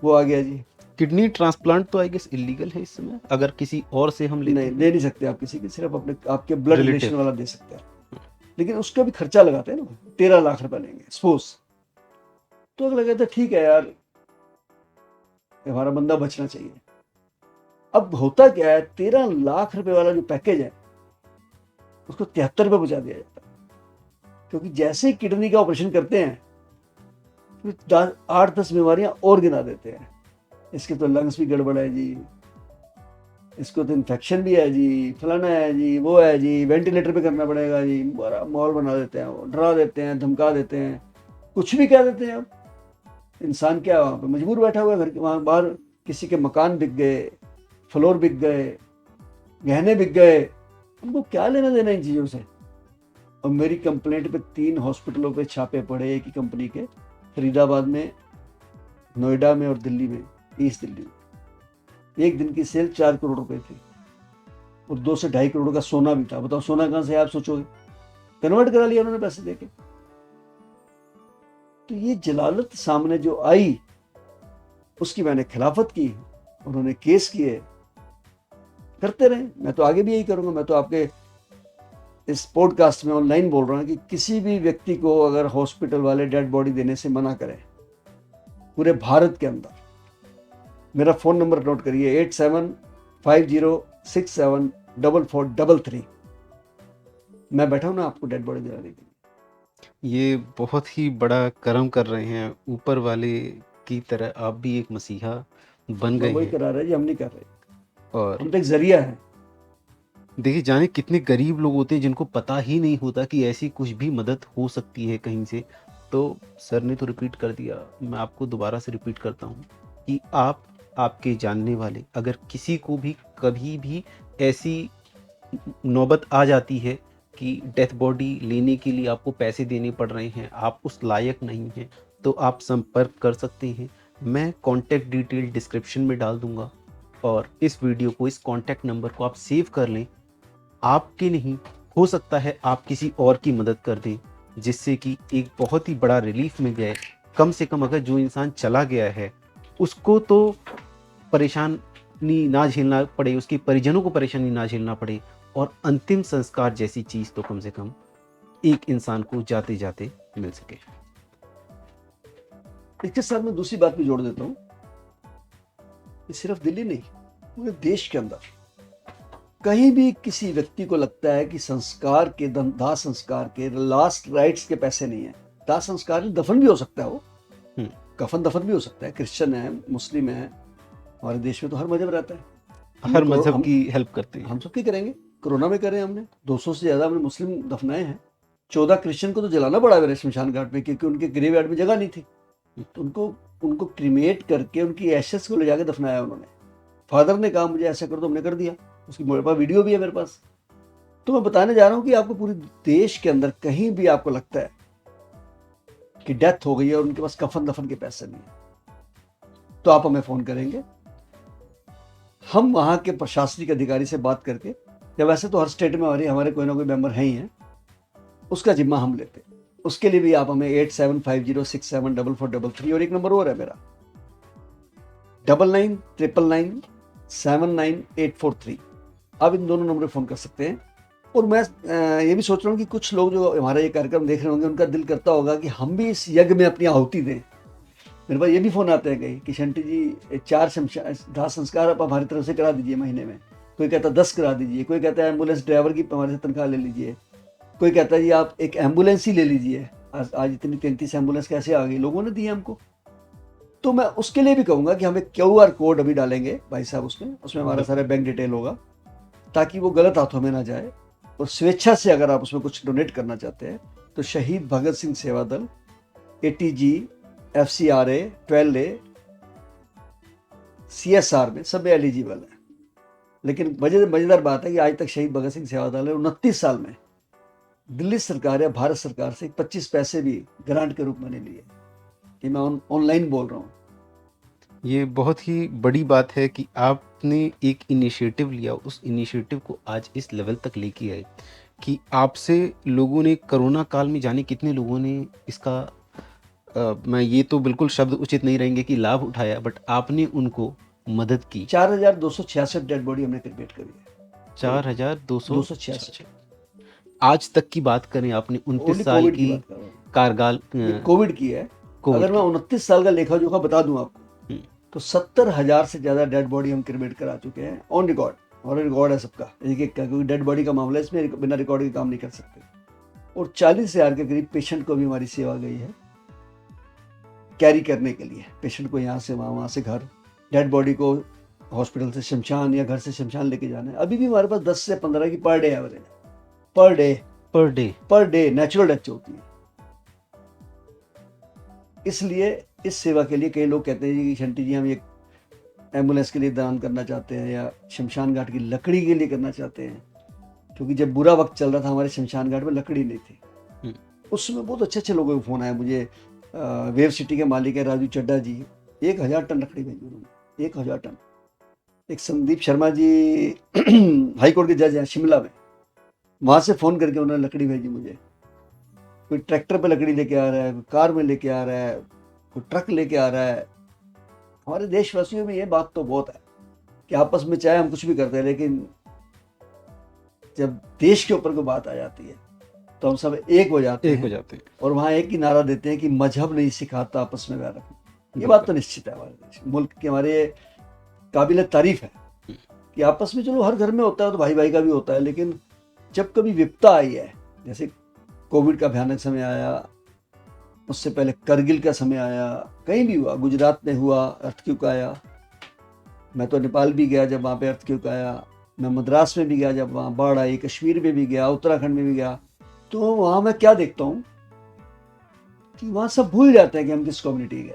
वो आ गया जी। किडनी ट्रांसप्लांट तो आई गेस इलीगल है इस समय, अगर किसी और से हम लेते नहीं, हैं। ले नहीं सकते आप किसी के, सिर्फ अपने आपके ब्लड Relative। रिलेशन वाला दे सकते हैं। लेकिन उसका भी खर्चा लगाते हैं ना, 13 लाख रुपए लेंगे सपोज। तो अगला कहता है ठीक है यार, हमारा बंदा बचना चाहिए। अब होता क्या है, 13 लाख रुपए वाला जो पैकेज है उसको 73 रुपए पहुंचा दिया जाता है। क्योंकि जैसे ही किडनी का ऑपरेशन करते हैं, फिर 8-10 बीमारियां और गिना देते हैं। इसके तो लंग्स भी गड़बड़ है जी, इसको तो इन्फेक्शन भी है जी, फलाना है जी, वो है जी, वेंटिलेटर पे करना पड़ेगा जी। बड़ा माहौल बना देते हैं, वो डरा देते हैं, धमका देते हैं, कुछ भी कह देते हैं। अब इंसान क्या वहाँ पे मजबूर बैठा हुआ है, घर के वहाँ बाहर किसी के मकान बिक गए, फ्लोर बिक गए, गहने बिक गए, उनको क्या लेना देना इन चीज़ों से। और मेरी कंप्लेंट पे 3 हॉस्पिटलों पे छापे पड़े, एक ही कंपनी के, फरीदाबाद में, नोएडा में और दिल्ली में, ईस्ट दिल्ली में। एक दिन की सेल 4 करोड़ रुपए थी और 2 से 2.5 करोड़ का सोना भी था। बताओ सोना कहाँ से आप सोचोगे, कन्वर्ट करा लिया उन्होंने पैसे देके। तो ये जलालत सामने जो आई उसकी मैंने खिलाफत की, उन्होंने केस किए, करते रहे। मैं तो आगे भी यही करूंगा। मैं तो आपके इस पॉडकास्ट में ऑनलाइन बोल रहा हूँ कि किसी भी व्यक्ति को अगर हॉस्पिटल वाले डेड बॉडी देने से मना करें पूरे भारत के अंदर, मेरा फ़ोन नंबर नोट करिए 8750674433। मैं बैठा हूँ ना आपको डेड बॉडी दिलाने के लिए। ये बहुत ही बड़ा कर्म कर रहे हैं, ऊपर वाले की तरह आप भी एक मसीहा बन गए वही हैं। करा रहे जी, हम नहीं कर रहे, और हम तो एक जरिया है। देखिए जाने कितने गरीब लोग होते हैं जिनको पता ही नहीं होता कि ऐसी कुछ भी मदद हो सकती है कहीं से। तो सर ने तो रिपीट कर दिया, मैं आपको दोबारा से रिपीट करता हूँ कि आप, आपके जानने वाले, अगर किसी को भी कभी भी ऐसी नौबत आ जाती है कि डेथ बॉडी लेने के लिए आपको पैसे देने पड़ रहे हैं, आप उस लायक नहीं हैं, तो आप संपर्क कर सकते हैं। मैं कॉन्टैक्ट डिटेल डिस्क्रिप्शन में डाल दूंगा और इस वीडियो को, इस कॉन्टैक्ट नंबर को आप सेव कर लें। आपके नहीं, हो सकता है आप किसी और की मदद कर दें, जिससे कि एक बहुत ही बड़ा रिलीफ मिल जाए। कम से कम अगर जो इंसान चला गया है उसको तो परेशानी ना झेलना पड़े, उसके परिजनों को परेशानी ना झेलना पड़े, और अंतिम संस्कार जैसी चीज़ तो कम से कम एक इंसान को जाते जाते मिल सके। इसके साथ मैं दूसरी बात भी जोड़ देता हूँ, ये सिर्फ दिल्ली नहीं, पूरे देश के अंदर कहीं भी किसी व्यक्ति को लगता है कि संस्कार के, दाह संस्कार के लास्ट राइट्स के पैसे नहीं है, दाह संस्कार में दफन भी हो सकता है, वो कफन दफन भी हो सकता है, क्रिश्चियन है, मुस्लिम है, हमारे देश में तो हर मजहब रहता है, हर मजहब की हेल्प करते हैं। हम सबकी करेंगे। कोरोना में करें हमने, 200 से ज्यादा हमने मुस्लिम दफनाए हैं। 14 क्रिश्चियन को तो जलाना पड़ा मेरे शमशान घाट में, क्योंकि उनके ग्रेव यार्ड में जगह नहीं थी। तो उनको क्रीमेट करके उनकी एशेस को ले जाके दफनाया उन्होंने। फादर ने कहा मुझे ऐसा कर दो, हमने कर दिया। उसकी मेरे पास वीडियो भी है मेरे पास। तो मैं बताने जा रहा हूँ कि आपको पूरे देश के अंदर कहीं भी आपको लगता है कि डेथ हो गई है और उनके पास कफन दफन के पैसे नहीं है, तो आप हमें फोन करेंगे। हम वहाँ के प्रशासनिक अधिकारी से बात करके, या वैसे तो हर स्टेट में हमारे कोई ना कोई मेंबर हैं ही हैं, उसका जिम्मा हम लेते हैं। उसके लिए भी आप हमें 8750674433, और एक नंबर और है मेरा 9999979843। आप इन दोनों नंबर पर फ़ोन कर सकते हैं। और मैं ये भी सोच रहा हूँ कि कुछ लोग जो हमारा ये कार्यक्रम देख रहे होंगे, उनका दिल करता होगा कि हम भी इस यज्ञ में अपनी आहुति दें। मेरे पास ये भी फ़ोन आते हैं कहीं कि शंटी जी 4 दाह संस्कार आप हमारी तरफ से करा दीजिए महीने में। कोई कहता 10 करा दीजिए, कोई कहता है एम्बुलेंस ड्राइवर की हमारे से तनख्वाह ले लीजिए। कोई कहता है जी आप एक एम्बुलेंस ही ले लीजिए, आज इतनी 33 एम्बुलेंस कैसे आ गई, लोगों ने दी हमको। तो मैं उसके लिए भी कहूँगा कि हमें QR कोड अभी डालेंगे भाई साहब, उसमें हमारा सारा बैंक डिटेल होगा, ताकि वो गलत हाथों में ना जाए। और स्वेच्छा से अगर आप उसमें कुछ डोनेट करना चाहते हैं तो शहीद भगत सिंह सेवा दल, ATG, FCRA, 12A, CSR में सब में एलिजिबल है। लेकिन मजेदार बात है कि आज तक शहीद भगत सिंह सेवा दल ने 29 साल में दिल्ली सरकार या भारत सरकार से 25 पैसे भी ग्रांट के रूप में नहीं लिए। कि मैं ऑनलाइन बोल रहा हूँ। ये बहुत ही बड़ी बात है कि आपने एक इनिशिएटिव लिया, उस इनिशिएटिव को आज इस लेवल तक लेके आए कि आपसे लोगों ने कोरोना काल में जाने कितने लोगों ने इसका मैं ये तो बिल्कुल शब्द उचित नहीं रहेंगे कि लाभ उठाया, बट आपने उनको मदद की। 4,266 डेड बॉडी हमने क्रिएट करी है। 4,266 आज तक की बात करें, आपने 29 साल कोविड की बात कर रहा हूँ, कारगाल कोविड की है। अगर मैं 29 साल का लेखा जोखा बता दूं आपको तो 70,000 से ज्यादा डेड बॉडी हम क्रिएट करा चुके हैं ऑन रिकॉर्ड, और रिकॉर्ड है सबका, क्योंकि डेड बॉडी का मामला है, इसमें बिना रिकॉर्ड के काम नहीं कर सकते। और 40,000 के करीब पेशेंट को भी हमारी सेवा गई है कैरी करने के लिए, पेशेंट को यहाँ से वहाँ से घर, डेड बॉडी को हॉस्पिटल से शमशान या घर से शमशान लेके जाना है। अभी भी हमारे पास 10 से 15 की पर डे एवरेज है, पर डे नेचुरल डेथ होती है। इसलिए इस सेवा के लिए कई लोग कहते हैं कि शंटी जी हम ये एम्बुलेंस के लिए दान करना चाहते हैं या शमशान घाट की लकड़ी के लिए करना चाहते हैं, क्योंकि जब बुरा वक्त चल रहा था हमारे शमशान घाट में लकड़ी नहीं थी। उस समय बहुत अच्छे लोगों के फोन आए मुझे। वेव सिटी के मालिक है राजू चड्डा जी, 1,000 टन लकड़ी भेजी उन्होंने, 1,000 टन। एक संदीप शर्मा जी हाई कोर्ट के जज हैं शिमला में, वहां से फोन करके उन्होंने लकड़ी भेजी मुझे। कोई ट्रैक्टर पे लकड़ी लेके आ रहा है, कोई कार में लेके आ रहा है, कोई ट्रक लेके आ रहा है। हमारे देशवासियों में ये बात तो बहुत है कि आपस में चाहे हम कुछ भी करते हैं, लेकिन जब देश के ऊपर कोई बात आ जाती है तो हम सब एक हो जाते हैं और वहाँ एक ही नारा देते हैं कि मजहब नहीं सिखाता आपस में प्यार रखना। ये बात तो निश्चित है, हमारे देश मुल्क के हमारे काबिल तारीफ है कि आपस में चलो हर घर में होता है तो भाई भाई का भी होता है, लेकिन जब कभी विपदा आई है, जैसे कोविड का भयानक समय आया, उससे पहले करगिल का समय आया, कहीं भी हुआ, गुजरात में हुआ, अर्थक्वेक आया, मैं तो नेपाल भी गया जब वहाँ पे अर्थक्वेक आया, मैं मद्रास में भी गया जब वहाँ बाढ़ आई, कश्मीर में भी गया, उत्तराखंड में भी गया। तो वहाँ मैं क्या देखता हूँ कि वहाँ सब भूल जाते हैं कि हम किस कम्युनिटी के,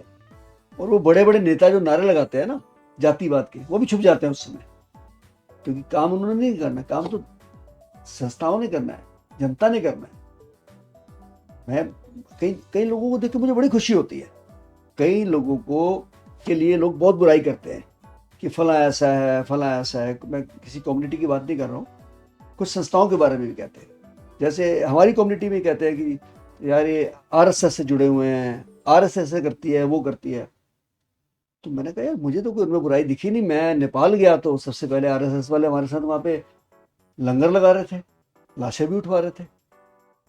और वो बड़े बड़े नेता जो नारे लगाते हैं ना जातिवाद के, वो भी छुप जाते हैं उस समय, क्योंकि काम उन्होंने नहीं करना, काम तो संस्थाओं ने करना है, जनता ने करना है। मैं कई लोगों को देख के मुझे बड़ी खुशी होती है। कई लोगों को के लिए लोग बहुत बुराई करते हैं कि फला ऐसा है, फला ऐसा है। मैं किसी कम्युनिटी की बात नहीं कर रहा हूँ, कुछ संस्थाओं के बारे में भी कहते हैं। जैसे हमारी कम्युनिटी में कहते हैं कि यार ये RSS से जुड़े हुए हैं, RSS से करती है, वो करती है। तो मैंने कहा यार मुझे तो कोई उनमें बुराई दिखी नहीं। मैं नेपाल गया तो सबसे पहले RSS वाले हमारे साथ वहाँ पे लंगर लगा रहे थे, लाशें भी उठवा रहे थे,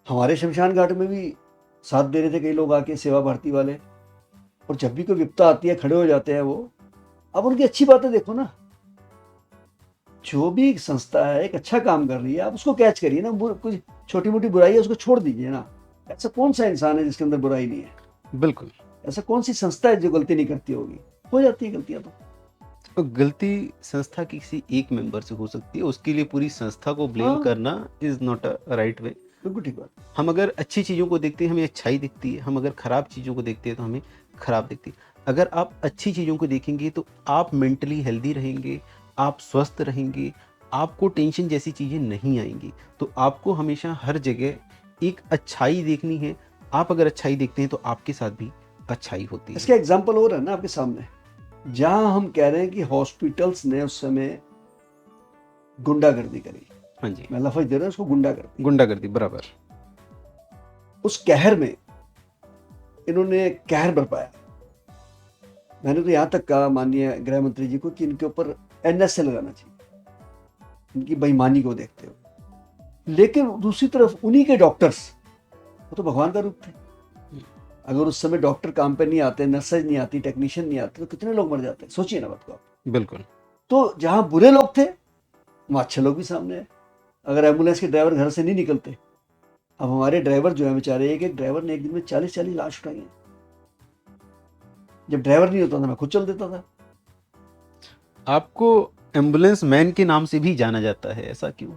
हमारे शमशान घाट में भी साथ दे रहे थे कई लोग आके, सेवा भारती वाले। और जब भी कोई विपदा आती है खड़े हो जाते हैं वो। अब उनकी अच्छी बातें देखो ना, जो भी एक संस्था है एक अच्छा काम कर रही है, आप उसको कैच करिए ना। कुछ छोटी मोटी बुराई है उसको छोड़ दीजिए ना। ऐसा कौन सा इंसान है जिसके अंदर बुराई नहीं है? बिल्कुल। ऐसा कौन सी संस्था है जो गलती नहीं करती होगी? हो जाती है गलतियां तो गलती संस्था की किसी एक मेंबर से हो सकती है, उसके लिए पूरी संस्था को ब्लेम करना is not a right way. बिल्कुल ठीक बात। हम अगर अच्छी चीज़ों को देखते हैं हमें अच्छाई दिखती है, हम अगर खराब चीज़ों को देखते हैं तो हमें खराब दिखती है। अगर आप अच्छी चीज़ों को देखेंगे तो आप मेंटली हेल्दी रहेंगे, आप स्वस्थ रहेंगे, आपको टेंशन जैसी चीज़ें नहीं आएंगी। तो आपको हमेशा हर जगह एक अच्छाई देखनी है। आप अगर अच्छाई देखते हैं तो आपके साथ भी अच्छाई होती है। इसका एग्जाम्पल हो रहा है ना आपके सामने, जहां हम कह रहे हैं कि हॉस्पिटल्स ने उस समय गुंडागर्दी करी। हाँ जी, मैं लफ्ज दे रहा हूं उसको, गुंडागर्दी बराबर। उस कहर में इन्होंने कहर बरपाया। मैंने तो यहां तक कहा माननीय गृह मंत्री जी को कि इनके ऊपर NSA लगाना चाहिए, इनकी बेईमानी को देखते हुए। लेकिन दूसरी तरफ उन्हीं के डॉक्टर्स, वो तो भगवान का रूप थे। अगर उस समय डॉक्टर काम पे नहीं आते, नर्सेज नहीं आती, टेक्नीशियन नहीं आते, तो कितने लोग मर जाते? सोचिए ना बात को आप। बिल्कुल। तो जहां बुरे लोग थे वहां अच्छे लोग भी सामने आए। अगर एम्बुलेंस के ड्राइवर घर से नहीं निकलते अब हमारे ड्राइवर जो है बेचारे, एक एक ड्राइवर ने एक दिन में 40-40 लाश उठाई है। जब ड्राइवर नहीं होता था मैं खुद चल देता था। आपको एम्बुलेंस मैन के नाम से भी जाना जाता है, ऐसा क्यों?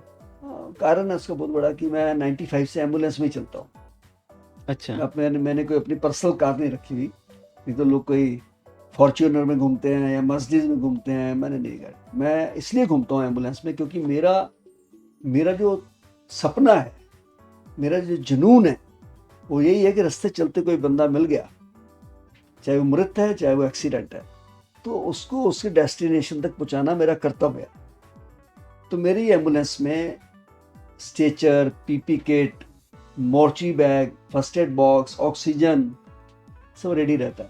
कारण है उसका बहुत बड़ा कि मैं 95 से एम्बुलेंस में ही चलता हूँ। अच्छा। मैंने कोई अपनी पर्सनल कार नहीं रखी हुई, नहीं तो लोग कोई फॉर्च्यूनर में घूमते हैं या मर्सिडीज में घूमते हैं, मैंने नहीं गाड़ी। मैं इसलिए घूमता हूँ एम्बुलेंस में क्योंकि मेरा जो सपना है, मेरा जो जुनून है, वो यही है कि रास्ते चलते कोई बंदा मिल गया, चाहे वो मृत है चाहे वो एक्सीडेंट है, तो उसको उसके डेस्टिनेशन तक पहुंचाना मेरा कर्तव्य है। तो मेरी एम्बुलेंस में stretcher, PP kit, Morshi bag, first aid box, oxygen सब रेडी रहता है।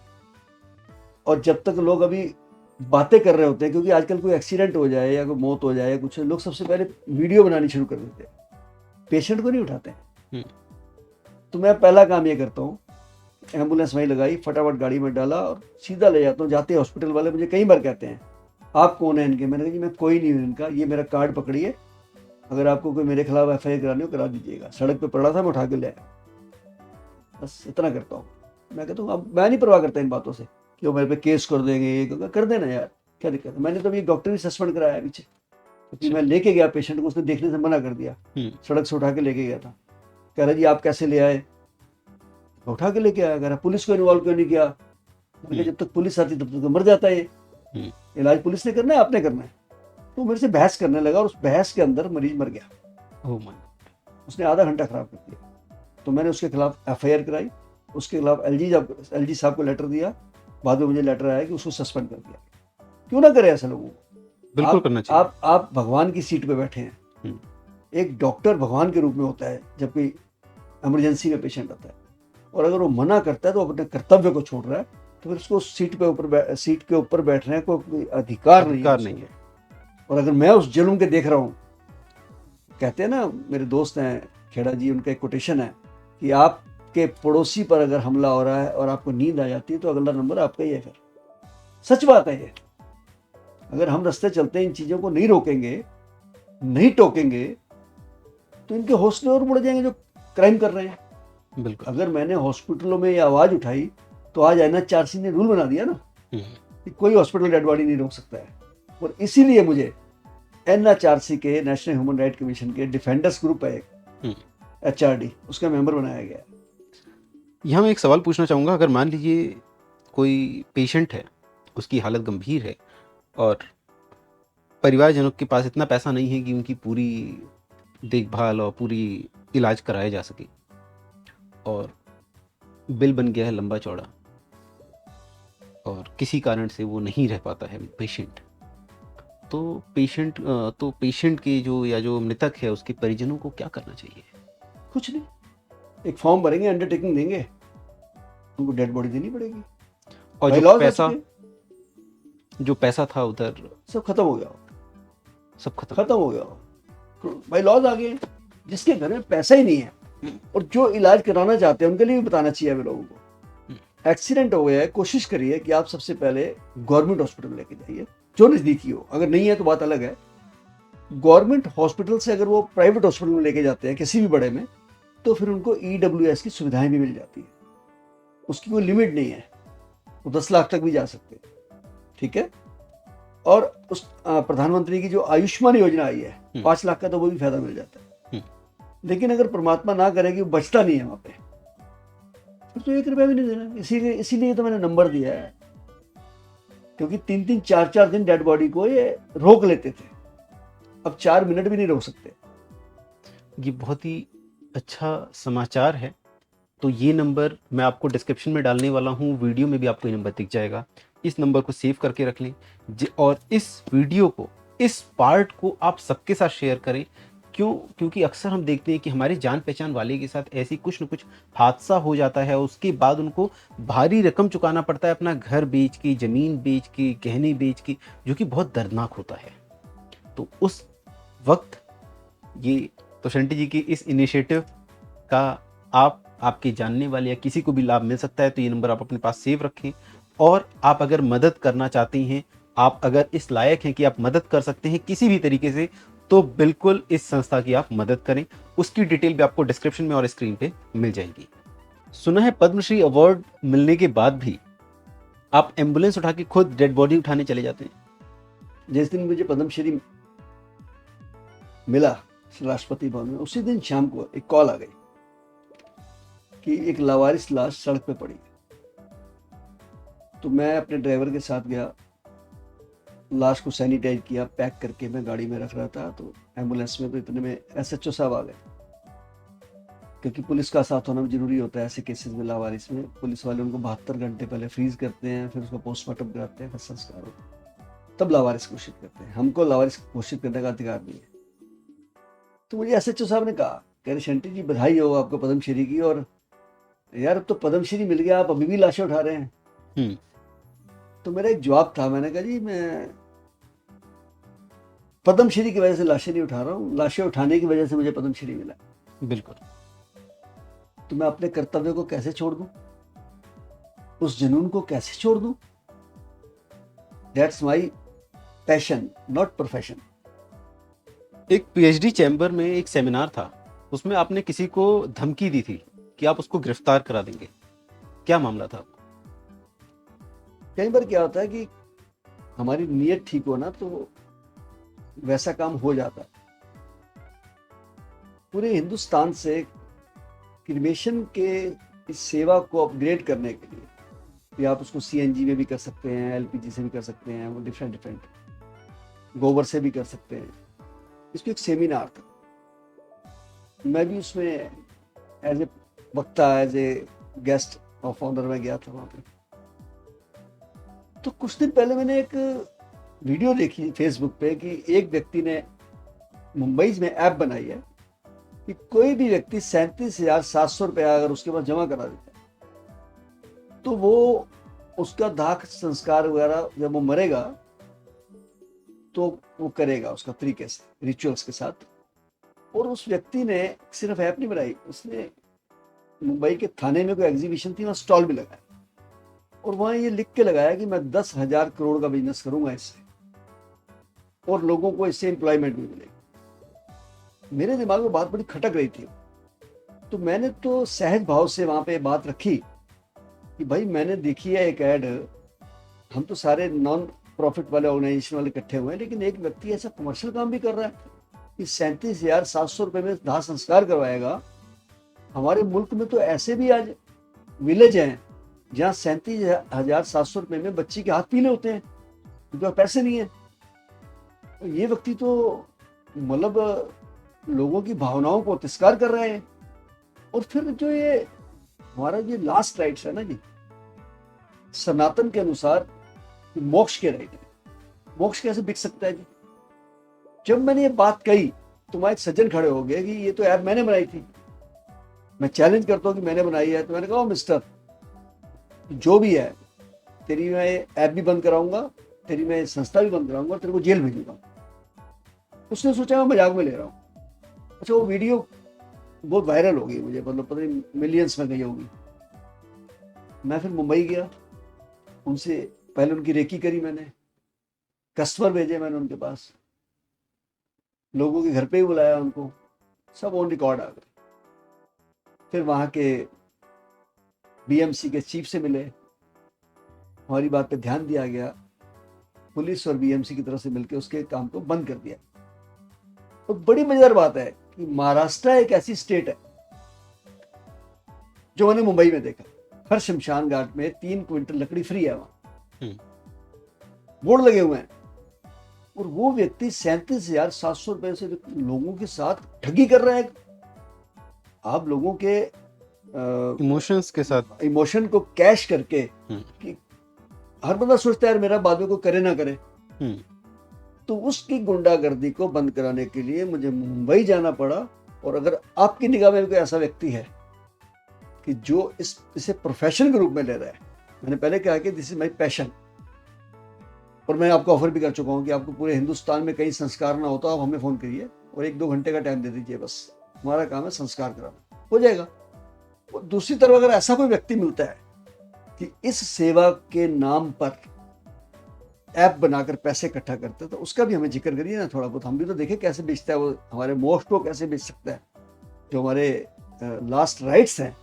और जब तक लोग अभी बातें कर रहे होते हैं, क्योंकि आजकल कोई एक्सीडेंट हो जाए या कोई मौत हो जाए या कुछ, लोग सबसे पहले वीडियो बनानी शुरू कर देते हैं, पेशेंट को नहीं उठाते हैं। तो मैं पहला काम ये करता हूँ, एम्बुलेंस वहीं लगाई, फटाफट गाड़ी में डाला और सीधा ले जाता हूँ। जाते हॉस्पिटल वाले मुझे कई बार कहते हैं आप कौन है इनके, मैंने कहा जी मैं कोई नहीं हूँ इनका, ये मेरा कार्ड पकड़िए, अगर आपको कोई मेरे खिलाफ एफआईआर करानी हो करा दीजिएगा। सड़क पे पड़ा था, मैं उठा के ले आया, बस इतना करता हूँ। मैं कहता हूँ अब मैं नहीं परवाह करता इन बातों से कि वो मेरे पे केस कर देंगे, ये कर देना यार, क्या दिक्कत है। मैंने तो ये डॉक्टर भी सस्पेंड कराया पीछे, क्योंकि मैं लेके गया पेशेंट को, उसने देखने से मना कर दिया, सड़क से उठा के लेके गया था। कह रहा जी आप कैसे ले आए, उठा के लेके आया। कह रहा पुलिस को इन्वॉल्व क्यों नहीं किया। मैंने कहा जब तक पुलिस आती तब तक तो मर जाता है ये, इलाज पुलिस ने करना है आपने करना है। तो मेरे से बहस करने लगा और उस बहस के अंदर मरीज मर गया। उसने आधा घंटा खराब कर दिया। तो मैंने उसके खिलाफ एफआईआर कराई, उसके खिलाफ एलजी साहब को लेटर दिया, बाद में मुझे लेटर आया कि उसको सस्पेंड कर दिया। क्यों ना करे ऐसा लोगों को, बिल्कुल करना चाहिए। आप भगवान की सीट पे बैठे हैं, एक डॉक्टर भगवान के रूप में होता है जब कोई इमरजेंसी में पेशेंट आता है, और अगर वो मना करता है तो अपने कर्तव्य को छोड़ रहा है, तो फिर उसको सीट के ऊपर बैठने को कोई अधिकार नहीं है। और अगर मैं उस जुल्म के देख रहा हूँ, कहते हैं ना, मेरे दोस्त हैं खेड़ा जी, उनका एक कोटेशन है कि आपके पड़ोसी पर अगर हमला हो रहा है और आपको नींद आ जाती है तो अगला नंबर आपका ही है। फिर सच बात है ये। अगर हम रास्ते चलते इन चीजों को नहीं रोकेंगे, नहीं टोकेंगे, तो इनके हौसले और बढ़ जाएंगे जो क्राइम कर रहे हैं। बिल्कुल। अगर मैंने हॉस्पिटलों में ये आवाज उठाई तो आज NH4C ने रूल बना दिया ना कि कोई हॉस्पिटल डेड बॉडी नहीं रोक सकता है। और इसीलिए मुझे NHRC के, नेशनल ह्यूमन राइट कमीशन के डिफेंडर्स ग्रुप है एक, HRD, उसका मेंबर बनाया गया है। यहाँ मैं एक सवाल पूछना चाहूँगा, अगर मान लीजिए कोई पेशेंट है, उसकी हालत गंभीर है और परिवारजनों के पास इतना पैसा नहीं है कि उनकी पूरी देखभाल और पूरी इलाज कराया जा सके, और बिल बन गया है लंबा चौड़ा और किसी कारण से वो नहीं रह पाता है पेशेंट, तो पेशेंट के जो मृतक है उसके परिजनों को क्या करना चाहिए? कुछ नहीं, एक फॉर्म भरेंगे, अंडरटेकिंग देंगे, उनको डेड बॉडी देनी पड़ेगी। और जो पैसा था उधर सब खत्म हो गया, सब खत्म हो गया। भाई लॉज आ गए। जिसके घर में पैसा ही नहीं है और जो इलाज कराना चाहते हैं उनके लिए भी बताना चाहिए लोगों को। एक्सीडेंट हो गया है, कोशिश करिए कि आप सबसे पहले गवर्नमेंट हॉस्पिटल में लेके जाइए, जो नजदीकी हो। अगर नहीं है तो बात अलग है। गवर्नमेंट हॉस्पिटल से अगर वो प्राइवेट हॉस्पिटल में लेके जाते हैं किसी भी बड़े में, तो फिर उनको EWS की सुविधाएं भी मिल जाती है। उसकी कोई लिमिट नहीं है, वो 10 लाख तक भी जा सकते हैं, ठीक है। और उस प्रधानमंत्री की जो आयुष्मान योजना आई है 5 लाख का, तो वो भी फायदा मिल जाता है। लेकिन अगर परमात्मा ना करे कि बचता नहीं है वहां पे, फिर तो 1 रुपया भी नहीं देना। इसीलिए तो मैंने नंबर दिया है, क्योंकि 3-3, 4-4 दिन डेड बॉडी को ये रोक लेते थे, अब 4 मिनट भी नहीं रोक सकते। ये बहुत ही अच्छा समाचार है। तो ये नंबर मैं आपको डिस्क्रिप्शन में डालने वाला हूँ, वीडियो में भी आपको ये नंबर दिख जाएगा। इस नंबर को सेव करके रख लें और इस वीडियो को, इस पार्ट को आप सबके साथ शेयर करें। क्योंकि अक्सर हम देखते हैं कि हमारे जान पहचान वाले के साथ ऐसी कुछ न कुछ हादसा हो जाता है, उसके बाद उनको भारी रकम चुकाना पड़ता है, अपना घर बेच के, ज़मीन बेच के, गहने बेच के, जो कि बहुत दर्दनाक होता है। तो उस वक्त ये तो शंटी जी की इस इनिशिएटिव का आपके जानने वाले या किसी को भी लाभ मिल सकता है। तो ये नंबर आप अपने पास सेव रखें, और आप अगर मदद करना चाहते हैं, आप अगर इस लायक हैं कि आप मदद कर सकते हैं किसी भी तरीके से, तो बिल्कुल इस संस्था की आप मदद करें। उसकी डिटेल भी आपको डिस्क्रिप्शन में और स्क्रीन पे मिल जाएगी। सुना है पद्मश्री अवार्ड मिलने के बाद भी आप एम्बुलेंस उठा के खुद डेड बॉडी उठाने चले जाते हैं। जिस दिन मुझे पद्मश्री मिला राष्ट्रपति भवन में, उसी दिन शाम को एक कॉल आ गई कि एक लावारिस लाश सड़क पे पड़ी है। तो मैं अपने ड्राइवर के साथ गया, लाश को सैनिटाइज किया, पैक करके मैं गाड़ी में रख रहा था। तो एम्बुलेंस में तो इतने में एसएचओ साहब आ गए, क्योंकि पुलिस का साथ होना जरूरी होता है ऐसे केसेस में। लावारिस में पुलिस वाले उनको 72 घंटे पहले फ्रीज करते हैं, फिर उसका पोस्टमार्टम कराते हैं, फिर संस्कार होता है, तब लावारिस घोषित करते हैं। हमको लावारिस घोषित करने का अधिकार नहीं है। तो मुझे एसएचओ साहब ने कहा, कह रहे शंटी जी बधाई हो आपको पद्मश्री की, और यार अब तो पद्मश्री मिल गया, आप अभी भी लाशें उठा रहे हैं। तो मेरा एक जवाब था, मैंने कहा जी मैं पद्मश्री की वजह से लाशें नहीं उठा रहा हूँ, लाशें उठाने की वजह से मुझे पद्मश्री मिला। बिल्कुल। तो मैं अपने कर्तव्य को कैसे छोड़ दूं, उस जुनून को कैसे छोड़ दूं? That's my passion, not profession. एक पीएचडी चैम्बर में एक सेमिनार था, उसमें आपने किसी को धमकी दी थी कि आप उसको गिरफ्तार करा देंगे। क्या मामला था? कई बार क्या होता है कि हमारी नीयत ठीक हो ना, तो वैसा काम हो जाता है। पूरे हिंदुस्तान से क्रिमेशन के इस सेवा को अपग्रेड करने के लिए, या आप उसको सीएनजी में भी कर सकते हैं, एलपीजी से भी कर सकते हैं, वो डिफरेंट गोबर से भी कर सकते हैं। इसमें एक सेमिनार था, मैं भी उसमें एज ए वक्ता, as a guest of honour में गया था वहां पे। तो कुछ दिन पहले मैंने एक वीडियो देखी फेसबुक पे कि एक व्यक्ति ने मुंबई में ऐप बनाई है कि कोई भी व्यक्ति 37,700 रुपया अगर उसके पास जमा करा देता है तो वो उसका दाह संस्कार वगैरह जब वो मरेगा तो वो करेगा उसका तरीके से, रिचुअल्स के साथ। और उस व्यक्ति ने सिर्फ ऐप नहीं बनाई, उसने मुंबई के थाने में कोई एग्जीबिशन थी, वहां स्टॉल भी लगाया और वहां ये लिख के लगाया कि मैं 10,000 करोड़ का बिजनेस करूंगा इससे, और लोगों को इससे एम्प्लॉयमेंट भी मिलेगी। मेरे दिमाग में बात बड़ी खटक रही थी, तो मैंने तो सहज भाव से वहां पे बात रखी कि भाई मैंने देखी है एक ऐड, हम तो सारे नॉन प्रॉफिट वाले ऑर्गेनाइजेशन वाले इकट्ठे हुए हैं, लेकिन एक व्यक्ति ऐसा कमर्शियल काम भी कर रहा है कि 37,700 रुपए में दाह संस्कार करवाएगा। हमारे मुल्क में तो ऐसे भी आज विलेज हैं जहाँ 37,700 रुपए में बच्ची के हाथ पीले होते हैं, क्योंकि पैसे नहीं है। तो ये व्यक्ति तो मतलब लोगों की भावनाओं को तिरस्कार कर रहे हैं। और फिर जो ये हमारा ये लास्ट राइट्स है ना जी, सनातन के अनुसार मोक्ष के राइट है, मोक्ष कैसे बिक सकता है जी? जब मैंने ये बात कही तो वहां एक सज्जन खड़े हो गए कि ये तो ऐप मैंने बनाई थी, मैं चैलेंज करता हूँ कि मैंने बनाई है। तो मैंने कहा मिस्टर, जो भी है तेरी मैं ऐप भी बंद कराऊंगा, तेरी मैं संस्था भी बंद कराऊंगा, तेरे को जेल भेजूंगा। उसने सोचा मैं मजाक में ले रहा हूँ। अच्छा, वो वीडियो बहुत वायरल हो गई, मुझे मतलब पता नहीं मिलियंस में गई होगी। मैं फिर मुंबई गया, उनसे पहले उनकी रेकी करी, मैंने कस्टमर भेजे मैंने उनके पास, लोगों के घर पे ही बुलाया उनको, सब ऑन रिकॉर्ड आ गए। फिर वहां के बीएमसी के चीफ से मिले, हमारी बात पे ध्यान दिया गया, पुलिस और बीएमसी की तरफ से मिलकर उसके काम को बंद कर दिया। तो बड़ी मजेदार बात है कि महाराष्ट्र एक ऐसी स्टेट है जो मैंने मुंबई में देखा, हर शमशान घाट में 3 क्विंटल लकड़ी फ्री है, वहां बोर्ड लगे हुए हैं। और वो व्यक्ति 37,700 रुपए से लोगों के साथ ठगी कर रहा है। आप लोगों के इमोशंस के साथ, इमोशन को कैश करके, कि हर बंदा सोचता है यार मेरा बाद में कोई करे ना करे। तो उसकी गुंडागर्दी को बंद कराने के लिए मुझे मुंबई जाना पड़ा। और अगर आपकी निगाह में कोई ऐसा व्यक्ति है कि जो इसे प्रोफेशन के रूप में ले रहा है, मैंने पहले कहा कि दिस इज माई पैशन, और मैं आपको ऑफर भी कर चुका हूँ कि आपको पूरे हिंदुस्तान में कहीं संस्कार ना होता, आप हमें फोन करिए और 1-2 घंटे का टाइम दे दीजिए, बस हमारा काम है संस्कार कराना, हो जाएगा। और दूसरी तरफ अगर ऐसा कोई व्यक्ति मिलता है कि इस सेवा के नाम पर ऐप बनाकर पैसे इकट्ठा करते हैं, तो उसका भी हमें जिक्र करिए ना थोड़ा बहुत, हम भी तो देखें कैसे बेचता है वो, हमारे मोक्ष को कैसे बेच सकता है, जो हमारे लास्ट राइट्स हैं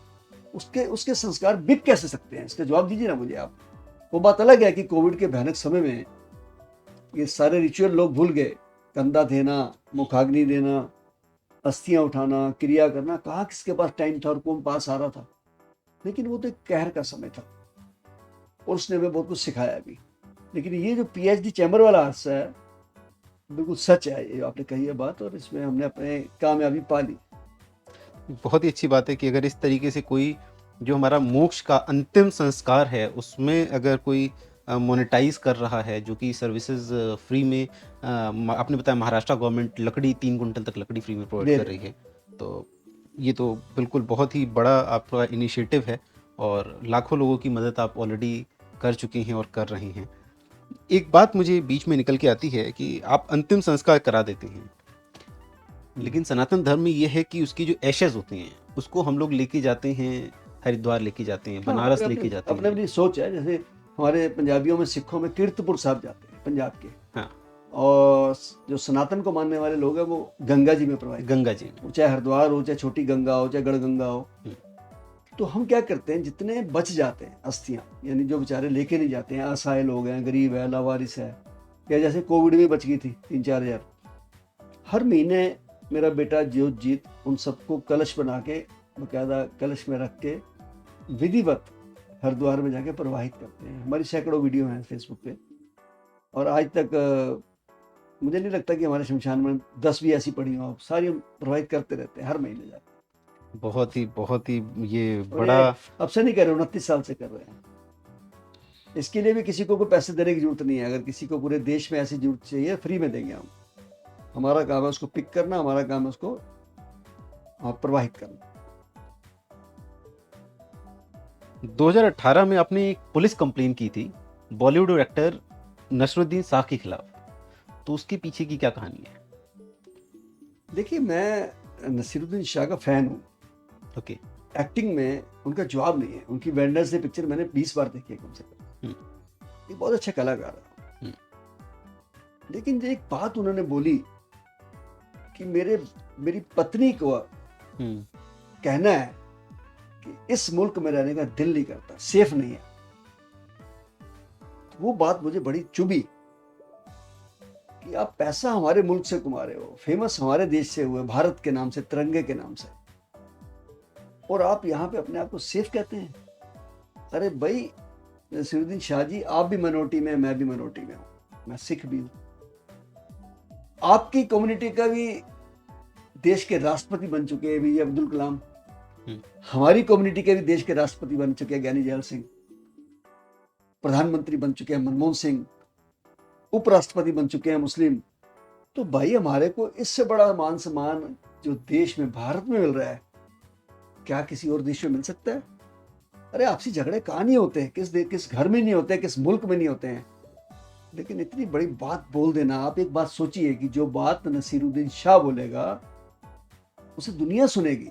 उसके उसके संस्कार बिक कैसे सकते हैं, इसका जवाब दीजिए ना मुझे आप। वो बात अलग है कि कोविड के भयानक समय में ये सारे रिचुअल लोग भूल गए, कंधा देना, मुखाग्नि देना, अस्थियां उठाना, क्रिया करना, कहाँ किसके पास टाइम था और कौन पास आ रहा था। लेकिन वो तो एक कहर का समय था और उसने हमें बहुत कुछ सिखाया भी। लेकिन ये जो पीएचडी चैम्बर वाला हादसा है, बिल्कुल सच है ये आपने कही है बात, और इसमें हमने अपने कामयाबी पा ली। बहुत ही अच्छी बात है कि अगर इस तरीके से कोई जो हमारा मोक्ष का अंतिम संस्कार है उसमें अगर कोई मोनेटाइज कर रहा है, जो कि सर्विसेज फ्री में आपने बताया महाराष्ट्र गवर्नमेंट लकड़ी 3 कुंटल तक लकड़ी फ्री में प्रोवाइड दे कर रहे रही है, तो ये तो बिल्कुल बहुत ही बड़ा आपका इनिशिएटिव है और लाखों लोगों की मदद आप ऑलरेडी कर चुके हैं और कर रहे हैं। एक बात मुझे बीच में निकल के आती है कि आप अंतिम संस्कार करा देते हैं, लेकिन सनातन धर्म में ये है कि उसकी जो एशेज होते हैं उसको हम लोग लेके जाते हैं, हरिद्वार लेके जाते हैं, हाँ, बनारस अपने लेके जाते अपने हैं। अपनी सोच है। जैसे हमारे पंजाबियों में, सिखों में कीर्तपुर साहब जाते हैं पंजाब के, हाँ, और जो सनातन को मानने वाले लोग हैं वो गंगा जी में प्रवाहित, गंगा जी में। वो चाहे हरिद्वार हो, चाहे छोटी गंगा हो, चाहे गढ़गंगा हो। हम्म, तो हम क्या करते हैं, जितने बच जाते हैं अस्थियां, यानी जो बेचारे लेके नहीं जाते हैं, असहाय लोग हैं, गरीब है, लावारिस है, या जैसे कोविड में बच गई थी 3-4 हजार, हर महीने मेरा बेटा ज्योतजीत उन सबको कलश बना के, बकायदा कलश में रख के विधिवत हरिद्वार में जाके प्रवाहित करते हैं। हमारी सैकड़ों वीडियो हैं फेसबुक पे, और आज तक मुझे नहीं लगता कि हमारे शमशान में 10 भी ऐसी पड़ी हो, सारी हम प्रवाहित करते रहते हैं हर महीने जाके। बहुत ही ये और बड़ा। ये अब से नहीं कर रहे, 29 साल से कर रहे हैं। इसके लिए भी किसी को कोई पैसे देने की जरूरत नहीं है। अगर किसी को पूरे देश में ऐसी जरूरत चाहिए, फ्री में देंगे हम। हमारा काम है उसको पिक करना, हमारा काम है उसको प्रवाहित करना। 2018 में आपने एक पुलिस कंप्लेन की थी बॉलीवुड एक्टर नसरुद्दीन शाह के खिलाफ, तो उसके पीछे की क्या कहानी है? देखिए, मैं नसीरुद्दीन शाह का फैन हूँ। ओके। एक्टिंग में उनका जवाब नहीं है। उनकी वेंडर्स डे पिक्चर मैंने 20 बार देखी है कम से कम। ये बहुत अच्छे कलाकार है। लेकिन जो एक बात उन्होंने बोली कि मेरी पत्नी को कहना है कि इस मुल्क में रहने का दिल नहीं करता, सेफ नहीं है, तो वो बात मुझे बड़ी चुभी कि आप पैसा हमारे मुल्क से कमा रहे हो, फेमस हमारे देश से हुए, भारत के नाम से, तिरंगे के नाम से, और आप यहाँ पे अपने आप को सेफ कहते हैं। अरे भाई नसीरुद्दीन शाह जी, आप भी मिनोरिटी में, मैं भी मिनोरिटी में हूँ, मैं सिख भी हूँ। आपकी कम्युनिटी का भी देश के राष्ट्रपति बन चुके हैं APJ अब्दुल कलाम, हमारी कम्युनिटी के भी देश के राष्ट्रपति बन चुके हैं ज्ञानी जैल सिंह, प्रधानमंत्री बन चुके हैं मनमोहन सिंह, उपराष्ट्रपति बन चुके हैं मुस्लिम। तो भाई हमारे को इससे बड़ा मान सम्मान जो देश में, भारत में मिल रहा है, क्या किसी और देश में मिल सकता है? अरे आपसी झगड़े कहाँ नहीं होते, किस घर में नहीं होते, किस मुल्क में नहीं होते हैं। लेकिन इतनी बड़ी बात बोल देना। आप एक बात सोचिए कि जो बात नसीरुद्दीन शाह बोलेगा उसे दुनिया सुनेगी,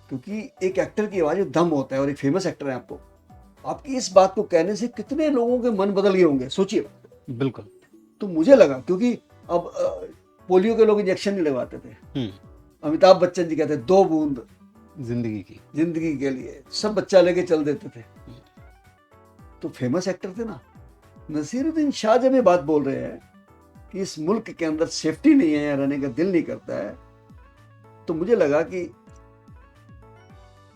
क्योंकि एक एक्टर की आवाज में दम होता है, और एक फेमस एक्टर है आपकी इस बात को कहने से कितने लोगों के मन बदल गए होंगे, सोचिए। बिल्कुल। तो मुझे लगा, क्योंकि अब पोलियो के लोग इंजेक्शन नहीं लगवाते थे, अमिताभ बच्चन जी कहते 2 बूंद जिंदगी के लिए, सब बच्चा लेके चल देते थे। तो फेमस एक्टर थे ना। नसीरुद्दीन शाह जब ये बात बोल रहे हैं कि इस मुल्क के अंदर सेफ्टी नहीं है, रहने का दिल नहीं करता है, तो मुझे लगा कि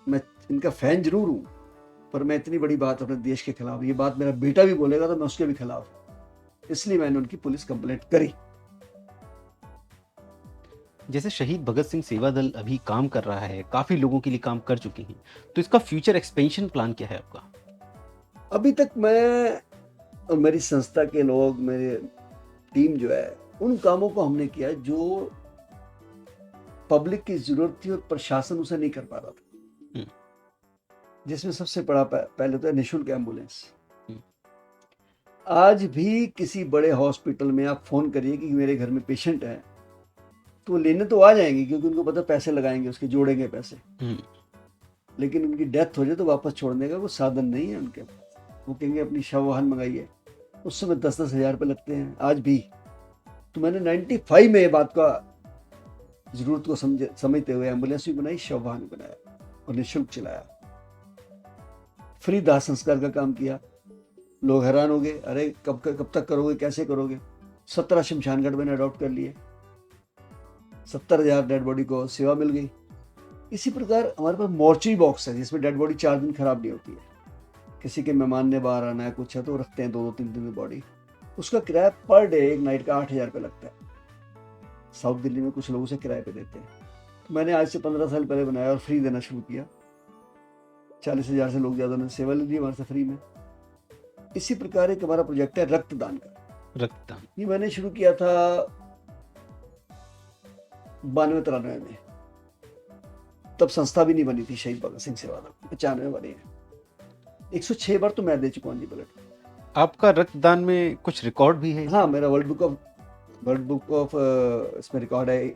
मैं इनका फैन जरूर हूं, पर मैं इतनी बड़ी बात अपने देश के खिलाफ, ये बात मेरा बेटा भी बोलेगा तो मैं उसके भी खिलाफ, इसलिए मैंने उनकी पुलिस कंप्लेंट करी। जैसे शहीद भगत सिंह सेवा दल अभी काम कर रहा है, काफी लोगों के लिए काम कर चुके हैं, तो इसका फ्यूचर एक्सपेंशन प्लान क्या है आपका? अभी तक मैं और मेरी संस्था के लोग, मेरे टीम जो है, उन कामों को हमने किया जो पब्लिक की जरूरत थी और प्रशासन उसे नहीं कर पा रहा था। जिसमें सबसे बड़ा पहले तो निःशुल्क एम्बुलेंस। आज भी किसी बड़े हॉस्पिटल में आप फोन करिए कि मेरे घर में पेशेंट है, तो वो लेने तो आ जाएंगे, क्योंकि उनको पता पैसे लगाएंगे, उसके जोड़ेंगे पैसे। लेकिन उनकी डेथ हो जाए तो वापस छोड़ने का कोई साधन नहीं है उनके। वो कहेंगे अपनी शव वाहन मंगाइए, उस समय 10-10 हज़ार रुपये लगते हैं आज भी। तो मैंने 95 में ये बात का ज़रूरत को समझते हुए एम्बुलेंस भी बनाई, शव वाहन भी बनाया और निःशुल्क चलाया। फ्री दाह संस्कार का काम किया। लोग हैरान हो गए, अरे कब तक करोगे, कैसे करोगे? 17 शमशान घाट मैंने अडॉप्ट कर लिए, 70,000 डेड बॉडी को सेवा मिल गई। इसी प्रकार हमारे पास मोर्चरी बॉक्स है जिसमें डेड बॉडी 4 दिन खराब नहीं होती है। किसी के मेहमान ने बाहर आना है, कुछ है, तो रखते हैं 2-3 दिन में बॉडी। उसका किराया पर डे एक नाइट का 8,000 रुपये लगता है। साउथ दिल्ली में कुछ लोग उसे किराए पे देते हैं। तो मैंने आज से 15 साल पहले बनाया और फ्री देना शुरू किया। 40,000 से लोग ज़्यादा ने सेवा ली हमारे से फ्री में। इसी प्रकार एक हमारा प्रोजेक्ट है रक्तदान का। रक्तदान ये मैंने शुरू किया था 92-93 में। तब संस्था भी नहीं बनी थी शहीद भगत सिंह सेवा दल, 95 में बनी है। 106 बार तो मैं दे चुका हूँ जी ब्लड। आपका रक्तदान में कुछ रिकॉर्ड भी है? हाँ, मेरा वर्ल्ड बुक ऑफ इसमें रिकॉर्ड है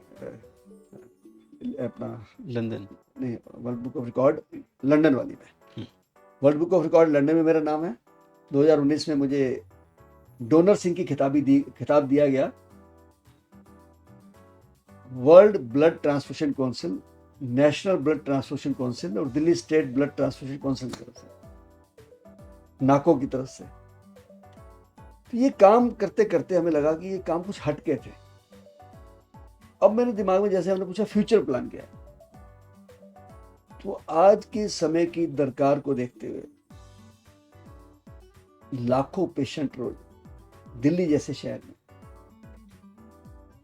अपना लंदन नहीं, world book of record London वाली में। World book of record London में मेरा नाम है। 2019 में मुझे डोनर सिंह की खिताब दिया गया World Blood Transfusion Council, National Blood Transfusion Council और Delhi State Blood Transfusion Council की तरफ से, नाको की तरफ से। तो ये काम करते करते हमें लगा कि ये काम कुछ हटके थे। अब मेरे दिमाग में जैसे हमने पूछा फ्यूचर प्लान क्या है, तो आज के समय की दरकार को देखते हुए लाखों पेशेंट रोज दिल्ली जैसे शहर में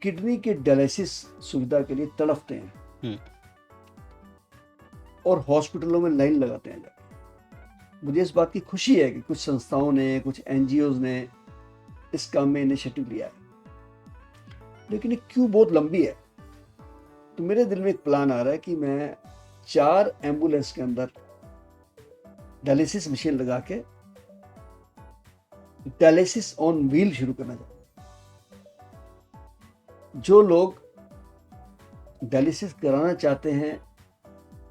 किडनी के डायलिसिस सुविधा के लिए तड़पते हैं और हॉस्पिटलों में लाइन लगाते हैं। मुझे इस बात की खुशी है कि कुछ संस्थाओं ने, कुछ एनजीओज ने इस काम में इनिशिएटिव लिया है, लेकिन ये क्यों बहुत लंबी है। तो मेरे दिल में एक प्लान आ रहा है कि मैं 4 एम्बुलेंस के अंदर डायलिसिस मशीन लगा के डायलिसिस ऑन व्हील शुरू करना चाहता हूं। जो लोग डायलिसिस कराना चाहते हैं,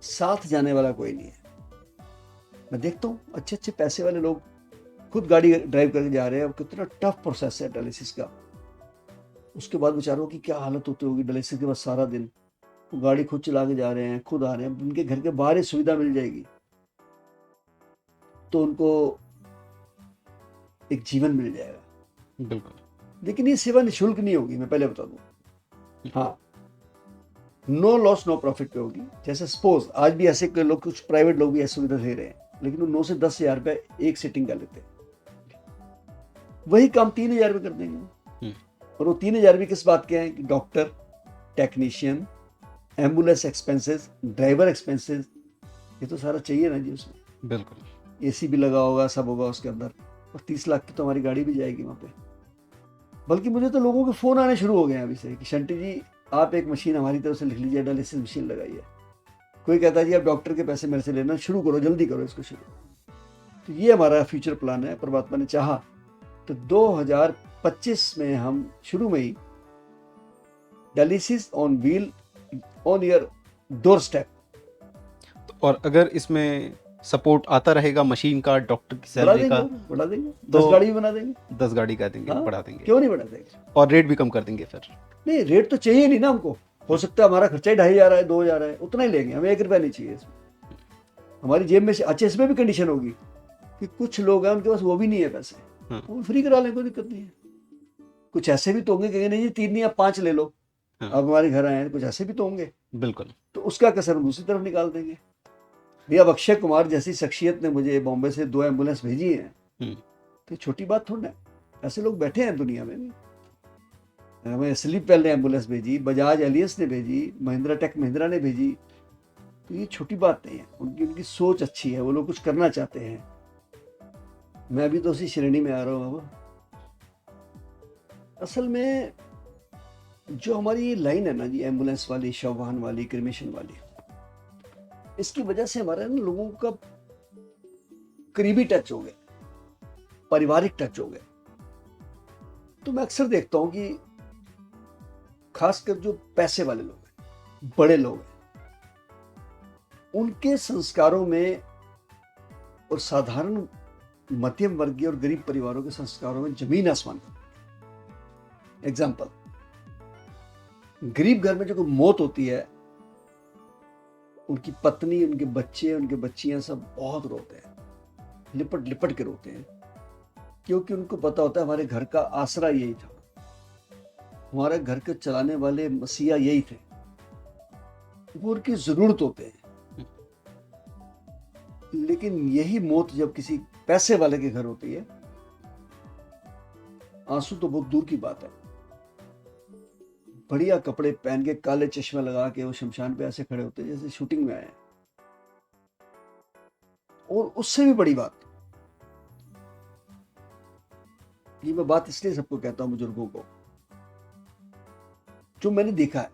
साथ जाने वाला कोई नहीं है। मैं देखता हूँ अच्छे अच्छे पैसे वाले लोग खुद गाड़ी ड्राइव करके जा रहे हैं। अब कितना टफ प्रोसेस है डायलिसिस का। उसके बाद बेचारों की क्या हालत होती होगी डायलिसिस के बाद सारा दिन। वो गाड़ी खुद चला के जा रहे हैं, खुद आ रहे हैं। उनके घर के बाहर ही सुविधा मिल जाएगी तो उनको एक जीवन मिल जाएगा। बिल्कुल। लेकिन ये सेवा निःशुल्क नहीं होगी, मैं पहले बता दूं। हाँ, नो लॉस नो प्रॉफिट पे होगी। जैसे सपोज आज भी ऐसे लोग, कुछ प्राइवेट लोग भी ऐसी सुविधा दे रहे हैं, लेकिन वो 9 से 10 हज़ार रुपये एक सिटिंग का लेते हैं। वही काम 3,000 रुपये कर देंगे। और वो 3,000 भी किस बात के हैं कि doctor, technician, ambulance expenses, driver expenses, ये तो सारा चाहिए ना जी उसमें। बिल्कुल। एसी भी लगा होगा, सब होगा उसके अंदर। और 30 लाख की तो हमारी गाड़ी भी जाएगी वहाँ पे। बल्कि मुझे तो लोगों के फ़ोन आने शुरू हो गए हैं अभी से कि शंटी जी आप एक मशीन हमारी तरफ से लिख लीजिए, डायलिसिस मशीन लगाइए। कोई कहता है जी आप डॉक्टर के पैसे मेरे से लेना शुरू करो, जल्दी करो इसको शुरू। तो ये हमारा फ्यूचर प्लान है। परमात्मा ने चाहा तो 2025 में हम शुरू में ही dialysis on wheel on your doorstep. और अगर इसमें सपोर्ट आता रहेगा मशीन का, डॉक्टर की सैलरी का, बढ़ा देंगे, तो 10 गाड़ी भी बना देंगे। 10 गाड़ी का देंगे। हाँ, बढ़ा देंगे। क्यों नहीं बढ़ा देंगे। और रेट भी कम कर देंगे फिर। नहीं, रेट तो चाहिए नहीं ना हमको। हो सकता है हमारा खर्चा ही 2,500 है, 2,000 है, उतना ही लेंगे, हमें 1 रुपया नहीं चाहिए इसमें। हमारी जेब में से अच्छा, इसमें भी कंडीशन होगी कि कुछ लोग हैं उनके पास वो भी नहीं है पैसे, वो फ्री करा लें, कोई दिक्कत नहीं है। कुछ ऐसे भी तो होंगे कि नहीं जी 3 नहीं आप 5 ले लो, अब हमारे घर आए हैं। कुछ ऐसे भी तो होंगे। बिल्कुल। तो उसका कसर हम दूसरी तरफ निकाल देंगे। भैया अब अक्षय कुमार जैसी शख्सियत ने मुझे बॉम्बे से 2 एम्बुलेंस भेजी है, तो छोटी बात थोड़ा है। ऐसे लोग बैठे हैं दुनिया में भी। हमें स्लीप वेल ने एम्बुलेंस भेजी, बजाज एलियंस ने भेजी, महिंद्रा टेक महिंद्रा ने भेजी। तो ये छोटी बात नहीं है। उनकी सोच अच्छी है, वो लोग कुछ करना चाहते हैं। मैं भी तो उसी श्रेणी में आ रहा हूँ। अब असल में जो हमारी ये लाइन है ना जी, एम्बुलेंस वाली, शव वाहन वाली, क्रिमेशन वाली, इसकी वजह से हमारे ना लोगों का करीबी टच हो गया, पारिवारिक टच हो गया। तो मैं अक्सर देखता हूं कि खासकर जो पैसे वाले लोग हैं, बड़े लोग हैं, उनके संस्कारों में और साधारण मध्यम वर्गीय और गरीब परिवारों के संस्कारों में जमीन आसमान का। एग्जाम्पल, गरीब घर में जो कोई मौत होती है, उनकी पत्नी, उनके बच्चे, उनके बच्चियां सब बहुत रोते हैं, लिपट लिपट के रोते हैं, क्योंकि उनको पता होता है हमारे घर का आसरा यही था, हमारे घर के चलाने वाले मसीहा यही थे, वो उनकी जरूरत होते हैं। लेकिन यही मौत जब किसी पैसे वाले के घर होती है, आंसू तो बहुत दूर की बात है। बढ़िया कपड़े पहन के, काले चश्मे लगा के वो शमशान पे ऐसे खड़े होते हैं जैसे शूटिंग में आए हैं। और उससे भी बड़ी बात, ये मैं बात इसलिए सबको कहता हूं, बुजुर्गों को, जो मैंने देखा है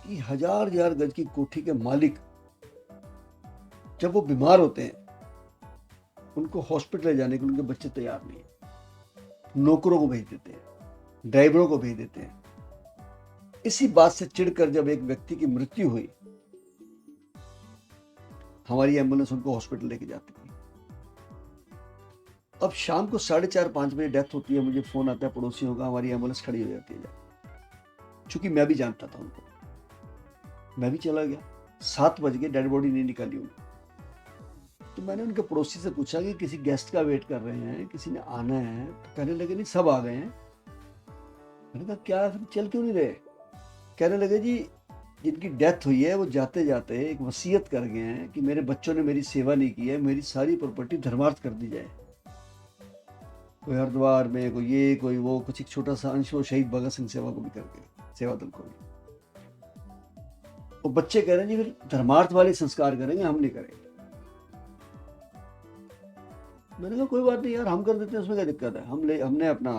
कि हजार हजार गज की कोठी के मालिक जब वो बीमार होते हैं, उनको हॉस्पिटल ले जाने के लिए उनके बच्चे तैयार नहीं है, नौकरों को भेज देते हैं, ड्राइवरों को भेज देते हैं। इसी बात से चिढ़कर जब एक व्यक्ति की मृत्यु हुई, हमारी एम्बुलेंस उनको हॉस्पिटल लेके जाती थी। अब शाम को 4:30-5 बजे डेथ होती है, मुझे फोन आता है पड़ोसियों का, हमारी एम्बुलेंस खड़ी हो जाती है। चूंकि मैं भी जानता था उनको, मैं भी चला गया। 7 बज गए, डेड बॉडी नहीं निकाली उन्होंने। तो मैंने उनके पड़ोसी से पूछा कि किसी गेस्ट का वेट कर रहे हैं, किसी ने आना है? तो कहने लगे नहीं, सब आ गए हैं। मैंने कहा क्या, फिर चल क्यों नहीं रहे? कहने लगे जी, जिनकी डेथ हुई है वो जाते जाते एक वसीयत कर गए हैं कि मेरे बच्चों ने मेरी सेवा नहीं की है, मेरी सारी प्रॉपर्टी धर्मार्थ कर दी जाए। कोई हरिद्वार में, कोई ये, कोई वो, कुछ एक छोटा सा अंश वो शहीद भगत सिंह सेवा को भी करके, सेवा दल को भी। वो बच्चे कह रहे हैं जी फिर धर्मार्थ वाले संस्कार करेंगे, हम नहीं करेंगे। मैंने कहा कोई बात नहीं यार, हम कर देते हैं, उसमें क्या दिक्कत है। हमने अपना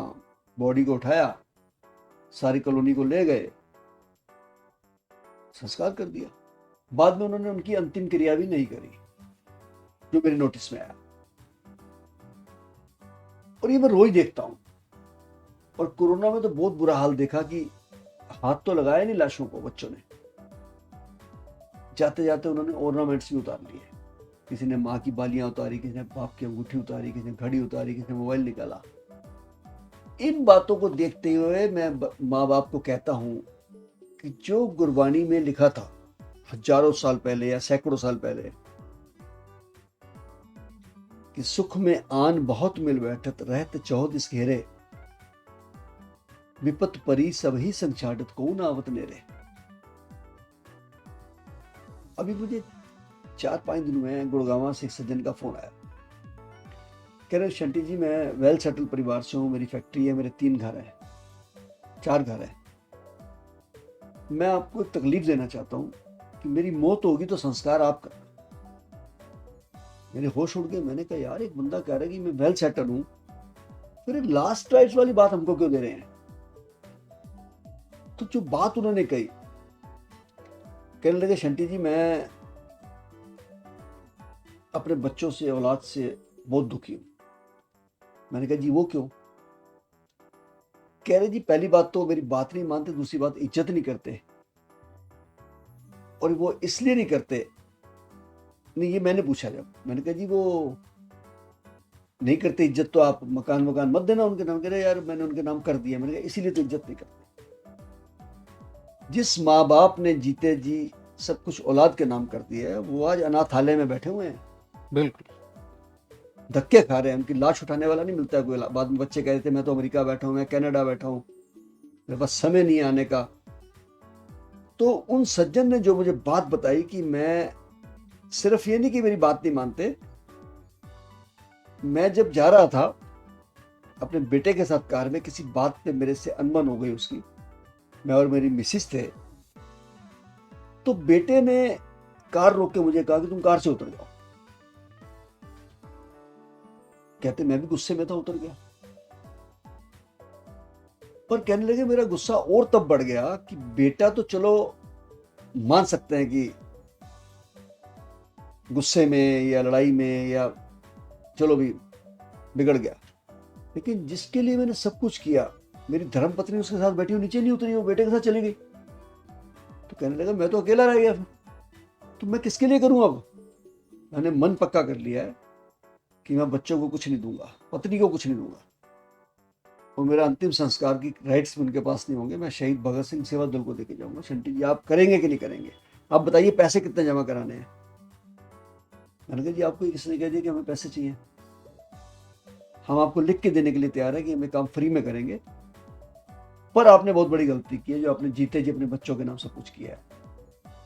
बॉडी को उठाया, सारी कॉलोनी को ले गए, संस्कार कर दिया। बाद में उन्होंने उनकी अंतिम क्रिया भी नहीं करी, जो मेरे नोटिस में आया। और ये मैं रोज देखता हूं। और कोरोना में तो बहुत बुरा हाल देखा कि हाथ तो लगाया नहीं लाशों को बच्चों ने, जाते जाते उन्होंने ऑर्नामेंट्स भी उतार लिए। किसी ने माँ की बालियां उतारी, किसी ने बाप की अंगूठी उतारी, किसी ने घड़ी उतारी, किसी ने मोबाइल निकाला। इन बातों को देखते हुए मैं माँ बाप को कहता हूं कि जो गुरबानी में लिखा था हजारों साल पहले या सैकड़ों साल पहले कि सुख में आन बहुत मिल बैठत, रहत चौदिस घेरे, विपत परी सभी संचाटत को न आवत नेरे। अभी मुझे 4-5 दिन में गुड़गांव से एक सज्जन का फोन आया, कह रहे शंटी जी मैं वेल सेटल परिवार से हूँ, मेरी फैक्ट्री है, मेरे 3 घर है, 4 घर है। मैं आपको एक तकलीफ देना चाहता हूँ कि मेरी मौत होगी तो संस्कार आप करना। मेरे होश उड़ गए। मैंने कहा यार, एक बंदा कह रहा है कि मैं वेल सेटल हूँ, फिर लास्ट राइट्स वाली बात हमको क्यों दे रहे हैं? तो जो बात उन्होंने कही, कहने लगे शंटी जी मैं अपने बच्चों से, औलाद से बहुत दुखी हूं। मैंने कहा जी वो क्यों? कह रहे जी पहली बात तो मेरी बात नहीं मानते, दूसरी बात इज्जत नहीं करते। और वो इसलिए नहीं करते, नहीं ये मैंने पूछा जब, मैंने कहा जी वो नहीं करते इज्जत तो आप मकान मत देना उनके नाम। कह रहे यार मैंने उनके नाम कर दिया। मैंने कहा इसीलिए तो इज्जत नहीं करते। जिस माँ बाप ने जीते जी सब कुछ औलाद के नाम कर दिया है, वो आज अनाथालय में बैठे हुए हैं, बिल्कुल धक्के खा रहे हैं। उनकी लाश उठाने वाला नहीं मिलता है कोई। बाद में बच्चे कह रहे थे मैं तो अमेरिका बैठा हूं, मैं कनाडा बैठा हूं, मेरे पास समय नहीं आने का। तो उन सज्जन ने जो मुझे बात बताई कि मैं सिर्फ ये नहीं कि मेरी बात नहीं मानते, मैं जब जा रहा था अपने बेटे के साथ कार में, किसी बात पे मेरे से अनबन हो गई उसकी, मैं और मेरी मिसिस थे, तो बेटे ने कार रोक के मुझे कहा कि तुम कार से उतर जाओ। कहते मैं भी गुस्से में था, उतर गया। पर कहने लगे मेरा गुस्सा और तब बढ़ गया कि बेटा तो चलो मान सकते हैं कि गुस्से में या लड़ाई में या चलो भी बिगड़ गया, लेकिन जिसके लिए मैंने सब कुछ किया, मेरी धर्मपत्नी उसके साथ बैठी, वो नीचे नहीं उतरी, वो बेटे के साथ चली गई। तो कहने लगा मैं तो अकेला रह गया, फिर तो मैं किसके लिए करूं? अब मैंने मन पक्का कर लिया है कि मैं बच्चों को कुछ नहीं दूंगा, पत्नी को कुछ नहीं दूंगा, और मेरा अंतिम संस्कार की राइट्स भी उनके पास नहीं होंगे, मैं शहीद भगत सिंह सेवा दल को देके जाऊंगा। शंटी जी आप करेंगे कि नहीं करेंगे? आप बताइए पैसे कितने जमा कराने हैं? मैंने कहा जी आपको किसने कह दिया कि हमें पैसे चाहिए? हम आपको लिख के देने के लिए तैयार है कि हमें काम फ्री में करेंगे, पर आपने बहुत बड़ी गलती की है जो आपने जीते जी अपने बच्चों के नाम सब कुछ किया है।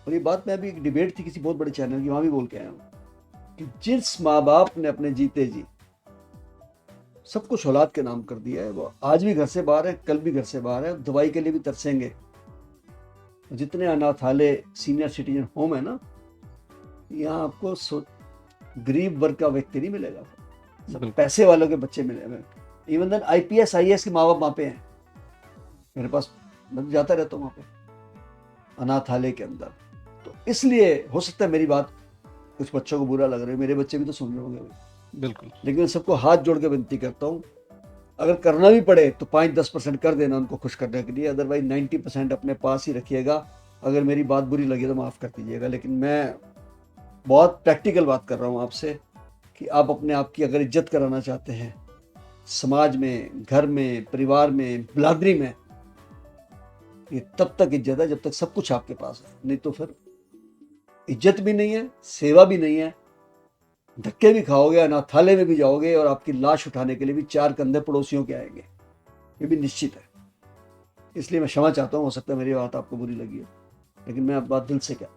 और ये बात मैं अभी एक डिबेट थी किसी बहुत बड़े चैनल की, वहां भी बोल के आया हूँ कि जिस माँ बाप ने अपने जीते जी सब कुछ औलाद के नाम कर दिया है, वो आज भी घर से बाहर है, कल भी घर से बाहर है, दवाई के लिए भी तरसेंगे। जितने अनाथालय सीनियर सिटीजन होम है ना, यहाँ आपको गरीब वर्ग का व्यक्ति नहीं मिलेगा, सब पैसे वालों के बच्चे मिलेंगे। इवन देन IPS IAS के माँ बाप वहाँ पे हैं, मेरे पास मैं जाता रहता हूँ वहाँ पे अनाथालय के अंदर। तो इसलिए हो सकता है मेरी बात कुछ बच्चों को बुरा लग रहा है, मेरे बच्चे भी तो सुन रहे होंगे बिल्कुल, लेकिन सबको हाथ जोड़ के विनती करता हूँ, अगर करना भी पड़े तो 5-10% कर देना उनको खुश करने के लिए, अदरवाइज 90% अपने पास ही रखिएगा। अगर मेरी बात बुरी लगी तो माफ़ कर दीजिएगा, लेकिन मैं बहुत प्रैक्टिकल बात कर रहा हूँ आपसे कि आप अपने आप की अगर इज्जत कराना चाहते हैं समाज में, घर में, परिवार में, बिरादरी में, ये तब तक इज्जत है जब तक सब कुछ आपके पास है, नहीं तो फिर इज्जत भी नहीं है, सेवा भी नहीं है, धक्के भी खाओगे, अनाथालय में भी जाओगे और आपकी लाश उठाने के लिए भी 4 कंधे पड़ोसियों के आएंगे, ये भी निश्चित है। इसलिए मैं क्षमा चाहता हूँ, हो सकता है मेरी बात आपको बुरी लगी हो, लेकिन मैं अब बात दिल से क्या।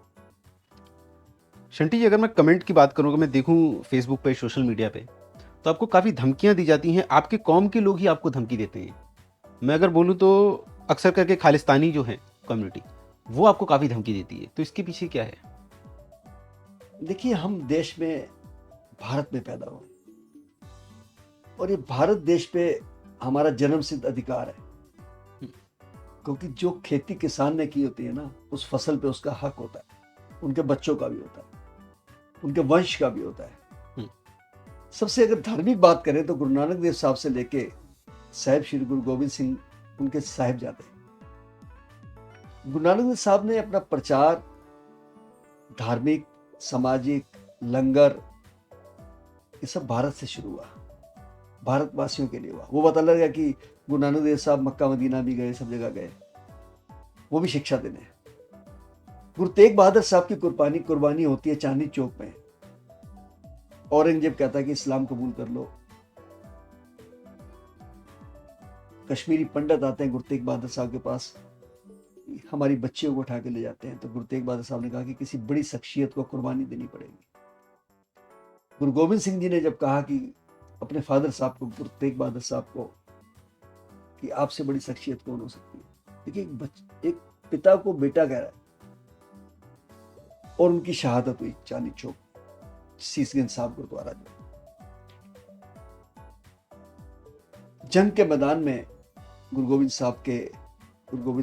शंटी जी अगर मैं कमेंट की बात करूँ, अगर मैं देखूँ फेसबुक पे, सोशल मीडिया पे, तो आपको काफ़ी धमकियाँ दी जाती हैं, आपके कौम के लोग ही आपको धमकी देते हैं। मैं अगर बोलूँ तो अक्सर करके खालिस्तानी जो है कम्युनिटी, वो आपको काफ़ी धमकी देती है, तो इसके पीछे क्या है? देखिए हम देश में, भारत में पैदा हुए और ये भारत पे हमारा जन्म सिद्ध अधिकार है, क्योंकि जो खेती किसान ने की होती है ना, उस फसल पे उसका हक होता है, उनके बच्चों का भी होता है, उनके वंश का भी होता है। सबसे अगर धार्मिक बात करें तो गुरु नानक देव साहब से लेके साहिब श्री गुरु गोविंद सिंह उनके साहिबजादे, गुरु नानक देव साहब ने अपना प्रचार धार्मिक, सामाजिक, लंगर, ये सब भारत से शुरू हुआ, भारतवासियों के लिए हुआ। वो पता लगा कि गुरु नानक देव साहब मक्का मदीना भी गए, सब जगह गए, वो भी शिक्षा देने। गुरु तेग बहादुर साहब की कुर्बानी होती है चांदनी चौक में, औरंगजेब कहता है कि इस्लाम कबूल कर लो, कश्मीरी पंडित आते हैं गुरु तेग बहादुर साहब के पास, हमारी बच्चियों को उठा के ले जाते हैं, तो गुरु तेग बहादुर साहब ने कहा कि किसी बड़ी शख्सियत को कुर्बानी देनी पड़ेगी। गुरु गोविंद सिंह जी ने जब कहा कि अपने फादर साहब को, गुरु तेग बहादुर साहब को, कि आपसे बड़ी शख्सियत कौन हो सकती है। देखिए एक पिता को बेटा कह रहा है, और उनकी शहादत हुई चांदनी चौक शीशगंज साहब गुरुद्वारा में। जंग के मैदान में गुरु गोविंद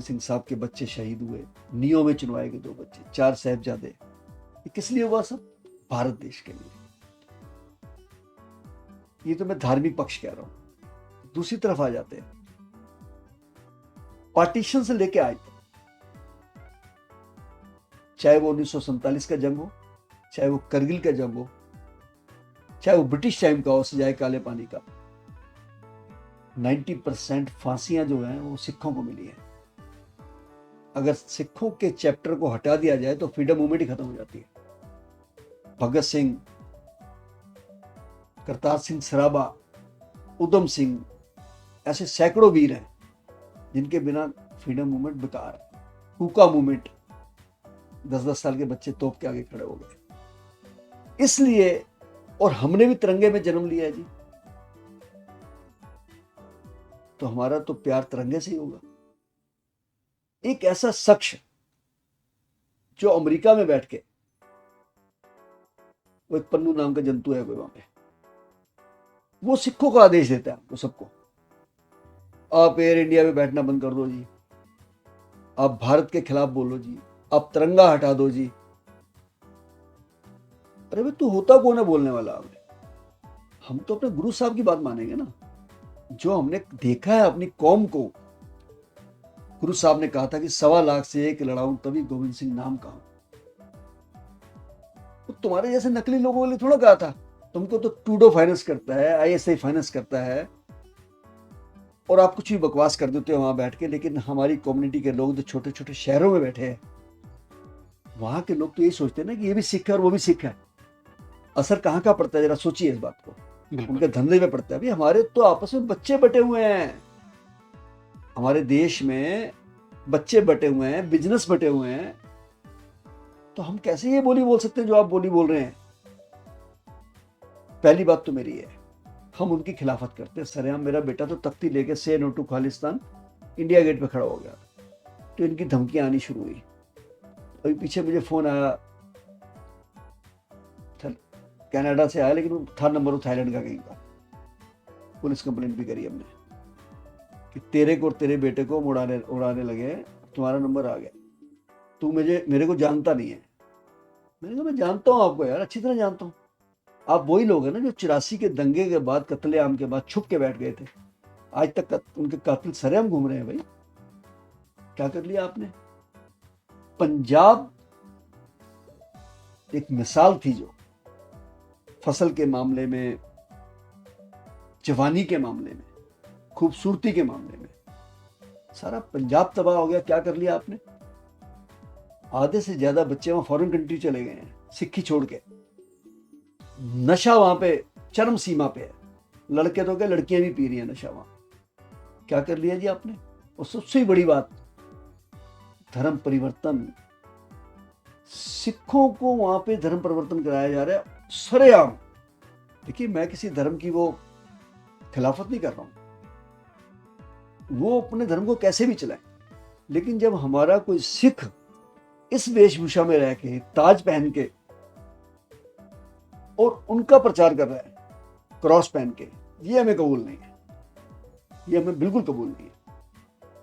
सिंह साहब के बच्चे शहीद हुए, नियों में चुनवाए गए 2 बच्चे, 4 साहिबजादे। ये किस लिए हुआ? सब भारत देश के लिए। ये तो मैं धार्मिक पक्ष कह रहा हूं। दूसरी तरफ आ जाते हैं, पार्टीशन से लेके आज तक, चाहे वो 1947 का जंग हो, चाहे वो करगिल का जंग हो, चाहे वो ब्रिटिश टाइम का हो, सजाए काले पानी का, 90% फांसियां जो हैं वो सिखों को मिली है। अगर सिखों के चैप्टर को हटा दिया जाए तो फ्रीडम मूवमेंट ही खत्म हो जाती है। भगत सिंह, करतार सिंह सराबा, उधम सिंह, ऐसे सैकड़ों वीर हैं जिनके बिना फ्रीडम मूवमेंट बेकार है। हुक्का मूवमेंट, 10-10 साल के बच्चे तोप के आगे खड़े हो गए। इसलिए, और हमने भी तिरंगे में जन्म लिया है जी, तो हमारा तो प्यार तिरंगे से ही होगा। एक ऐसा शख्स जो अमेरिका में बैठ के, वो एक पन्नू नाम का जंतु है कोई वहां पे, वो सिखों को आदेश देता है हमको सबको, आप एयर इंडिया में बैठना बंद कर दो जी, आप भारत के खिलाफ बोलो जी, आप तिरंगा हटा दो जी। अरे भाई तू होता कौन है बोलने वाला? हम तो अपने गुरु साहब की बात मानेंगे ना, जो हमने देखा है अपनी कौम को। गुरु साहब ने कहा था कि 1.25 लाख से एक लड़ाऊं तभी गोविंद सिंह नाम कहूं। तो तुम्हारे जैसे नकली लोगों के लिए थोड़ा कहा था तुमको तो टूडो फाइनेंस करता है, आईएसआई फाइनेंस करता है, और आप कुछ भी बकवास कर देते हो वहां बैठ के। लेकिन हमारी कम्युनिटी के लोग जो छोटे छोटे शहरों में बैठे हैं, वहां के लोग तो यही सोचते हैं ना कि ये भी सिख है और वो भी सिख है। असर कहाँ का पड़ता है, जरा सोचिए इस बात को। बिल्कुल। उनके धंधे में पड़ता है। अभी हमारे तो आपस में बच्चे बटे हुए हैं, हमारे देश में बच्चे बटे हुए हैं, बिजनेस बटे हुए हैं। तो हम कैसे ये बोली बोल सकते हैं जो आप बोली बोल रहे हैं? पहली बात तो मेरी है, हम उनकी खिलाफत करते हैं सरेआम। मेरा बेटा तो तख्ती लेके से no to Khalistan India gate पे खड़ा हो गया, तो इनकी धमकियां आनी शुरू हुई। अभी पीछे मुझे फोन आया, कनाडा से आया, लेकिन वो था नंबर थाईलैंड का कहीं का। पुलिस कंप्लेंट भी करी हमने कि तेरे को और तेरे बेटे को उड़ाने लगे, तुम्हारा नंबर आ गया, तू मेरे को जानता नहीं है। मैंने कहा मैं जानता हूँ आपको यार, अच्छी तरह जानता हूँ। आप वही लोग हैं ना जो 84 के दंगे के बाद, कत्लेआम के बाद छुप के बैठ गए थे। आज तक उनके कातिल सरेआम घूम रहे हैं। भाई क्या कर लिया आपने? पंजाब एक मिसाल थी, जो फसल के मामले में, जवानी के मामले में, खूबसूरती के मामले में, सारा पंजाब तबाह हो गया। क्या कर लिया आपने? आधे से ज्यादा बच्चे वहां फॉरेन कंट्री चले गए हैं, सिक्की छोड़ के। नशा वहां पे चरम सीमा पे है। लड़के तो क्या, लड़कियां भी पी रही हैं नशा वहां। क्या कर लिया जी आपने? और सबसे बड़ी बात, धर्म परिवर्तन। सिखों को वहां पे धर्म परिवर्तन कराया जा रहा है सरेआम। देखिए, मैं किसी धर्म की वो खिलाफत नहीं कर रहा हूं, वो अपने धर्म को कैसे भी चलाए। लेकिन जब हमारा कोई सिख इस वेशभूषा में रह के, ताज पहन के, और उनका प्रचार कर रहा है क्रॉस पहन के, ये हमें कबूल नहीं है। ये हमें बिल्कुल कबूल नहीं है,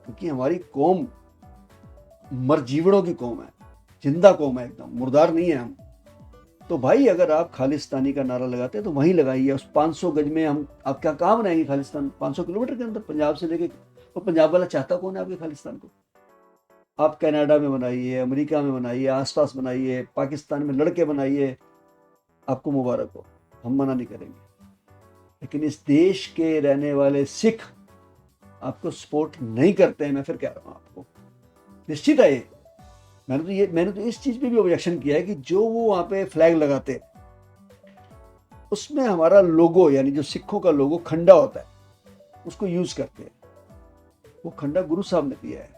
क्योंकि हमारी कौम मरजीवड़ों की कौम है, जिंदा कौम है, एकदम मुर्दार नहीं है हम। तो भाई अगर आप खालिस्तानी का नारा लगाते हैं तो वहीं लगाइए। उस 500 गज में हम, आप क्या कहाँ बनाएंगे खालिस्तान? 500 किलोमीटर के अंदर पंजाब से लेके। तो पंजाब वाला चाहता कौन है आपके खालिस्तान को? आप कनाडा में बनाइए, अमेरिका में बनाइए, आसपास बनाइए, पाकिस्तान में लड़के बनाइए, आपको मुबारक हो, हम मना नहीं करेंगे। लेकिन इस देश के रहने वाले सिख आपको सपोर्ट नहीं करते हैं। मैं फिर कह रहा हूँ आपको, निश्चित है ये। मैंने तो इस चीज पे भी ऑब्जेक्शन किया है कि जो वो वहां पे फ्लैग लगाते, उसमें हमारा लोगो, यानी जो सिखों का लोगो खंडा होता है, उसको यूज करते हैं। वो खंडा गुरु साहब ने दिया है,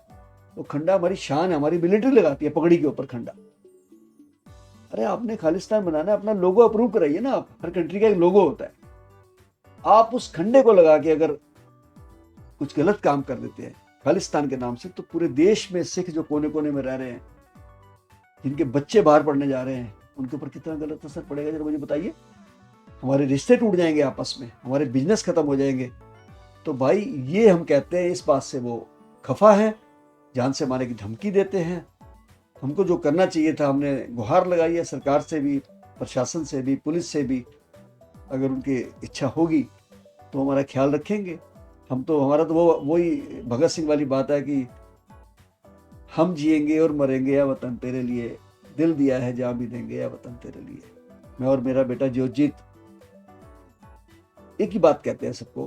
वो खंडा हमारी शान है, हमारी मिलिट्री लगाती है पगड़ी के ऊपर खंडा। अरे आपने खालिस्तान बनाना है, अपना लोगो अप्रूव कराइए ना। आप, हर कंट्री का एक लोगो होता है। आप उस खंडे को लगा के अगर कुछ गलत काम कर देते हैं खालिस्तान के नाम से, तो पूरे देश में सिख जो कोने कोने में रह रहे हैं, जिनके बच्चे बाहर पढ़ने जा रहे हैं, उनके ऊपर कितना गलत असर पड़ेगा, जरा मुझे बताइए। हमारे रिश्ते टूट जाएंगे आपस में, हमारे बिजनेस खत्म हो जाएंगे। तो भाई ये हम कहते हैं, इस बात से वो खफा है, जान से मारने की धमकी देते हैं। हमको जो करना चाहिए था, हमने गुहार लगाई है सरकार से भी, प्रशासन से भी, पुलिस से भी। अगर उनकी इच्छा होगी तो हमारा ख्याल रखेंगे। हम तो, हमारा तो वही भगत सिंह वाली बात है कि हम जिएंगे और मरेंगे या वतन तेरे लिए, दिल दिया है जान भी देंगे या वतन तेरे लिए। मैं और मेरा बेटा ज्योतिजीत एक ही बात कहते हैं सबको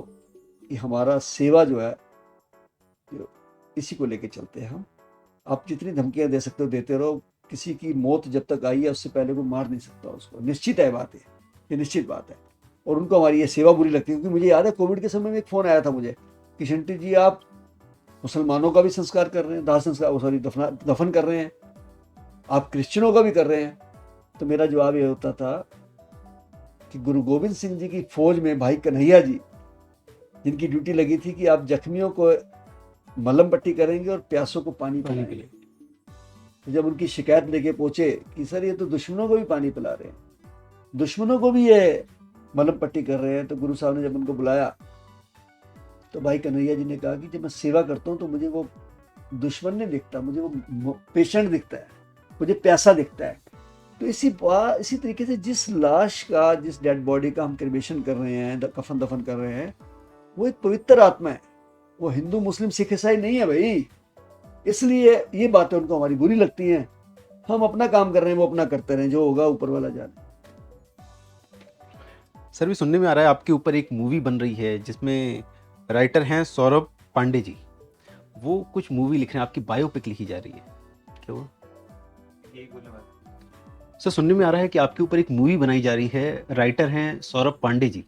कि हमारा सेवा जो है, इसी को लेके चलते हैं हम। आप जितनी धमकियां दे सकते हो देते रहो, किसी की मौत जब तक आई है उससे पहले कोई मार नहीं सकता उसको। निश्चित है बात है, ये निश्चित बात है। और उनको हमारी ये सेवा बुरी लगती है, क्योंकि मुझे याद है कोविड के समय में एक फ़ोन आया था मुझे कि शंटी जी आप मुसलमानों का भी संस्कार कर रहे हैं, दाह संस्कार, सॉरी, दफन कर रहे हैं, आप क्रिश्चियनों का भी कर रहे हैं। तो मेरा जवाब ये होता था कि गुरु गोविंद सिंह जी की फौज में भाई कन्हैया जी, जिनकी ड्यूटी लगी थी कि आप जख्मियों को मलहम पट्टी करेंगे और प्यासों को पानी पिलाएंगे, तो जब उनकी शिकायत लेके पहुंचे कि सर ये तो दुश्मनों को भी पानी पिला रहे हैं, दुश्मनों को भी ये मलहम पट्टी कर रहे हैं, तो गुरु साहब ने जब उनको बुलाया तो भाई कन्हैया जी ने कहा कि जब मैं सेवा करता हूँ तो मुझे वो दुश्मन नहीं दिखता, मुझे वो पेशेंट दिखता है, मुझे प्यासा दिखता है। तो इसी तरीके से जिस लाश का, जिस डेड बॉडी का हम क्रिमेशन कर रहे हैं, कफन दफन कर रहे हैं, वो एक पवित्र आत्मा है, वो हिंदू मुस्लिम सिख ईसाई नहीं है भाई। इसलिए ये बातें उनको हमारी बुरी लगती हैं। हम अपना काम कर रहे हैं, वो अपना करते रहें, जो होगा ऊपर वाला जाने। सर भी सुनने में आ रहा है आपके ऊपर एक मूवी बन रही है जिसमें राइटर हैं सौरभ पांडे जी। वो कुछ मूवी लिख रहे हैं, आपकी बायोपिक लिखी जा रही है, क्या हुआ? सर सुनने में आ रहा है कि आपके ऊपर एक मूवी बनाई जा रही है, राइटर हैं सौरभ पांडे जी।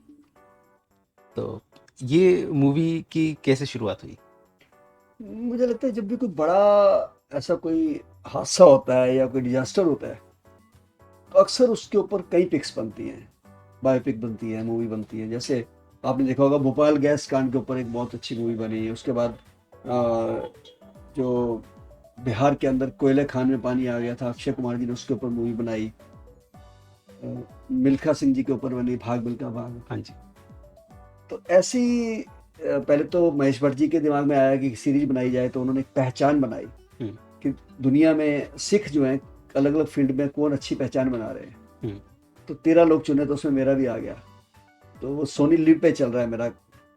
तो ये मूवी की कैसे शुरुआत हुई? मुझे लगता है जब भी कोई बड़ा ऐसा कोई हादसा होता है या कोई डिजास्टर होता है तो अक्सर उसके ऊपर कई पिक्स बनती हैं, बायोपिक बनती है, मूवी बनती है। जैसे आपने देखा होगा भोपाल गैस कांड के ऊपर एक बहुत अच्छी मूवी बनी है। उसके बाद जो बिहार के अंदर कोयले खान में पानी आ गया था, अक्षय कुमार जी ने उसके ऊपर मूवी बनाई। मिल्खा सिंह जी के ऊपर बनी भाग मिल्खा भाग। हाँ जी। तो ऐसी पहले तो महेश भट्ट जी के दिमाग में आया कि सीरीज बनाई जाए, तो उन्होंने एक पहचान बनाई कि दुनिया में सिख जो हैं अलग अलग फील्ड में कौन अच्छी पहचान बना रहे हैं। तो 13 लोग चुने, तो उसमें मेरा भी आ गया। तो वो सोनी लिव पे चल रहा है मेरा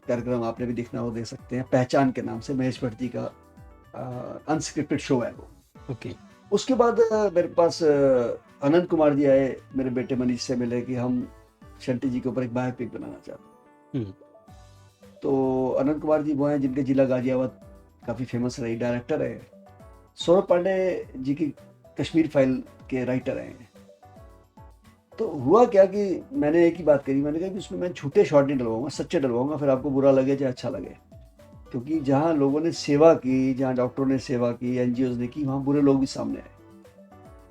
कार्यक्रम, आपने भी देखना हो देख सकते हैं, पहचान के नाम से महेश भट्ट जी का अनस्क्रिप्टेड शो है वो। ओके। उसके बाद मेरे पास अनंत कुमार जी आए, मेरे बेटे मनीष से मिले कि हम शंटी जी के ऊपर एक बायोपिक बनाना चाहते हैं। तो अनंत कुमार जी वो हैं जिनके जिला गाजियाबाद काफ़ी फेमस रही, डायरेक्टर है। सौरभ पांडे जी की कश्मीर फाइल के राइटर हैं। तो हुआ क्या कि मैंने एक ही बात करी, मैंने कहा कि उसमें मैं झूठे शॉट नहीं डलवाऊंगा, सच्चे डलवाऊंगा, फिर आपको बुरा लगे चाहे अच्छा लगे। क्योंकि जहाँ लोगों ने सेवा की, जहाँ डॉक्टरों ने सेवा की, एनजीओज ने की, वहाँ बुरे लोग भी सामने आए।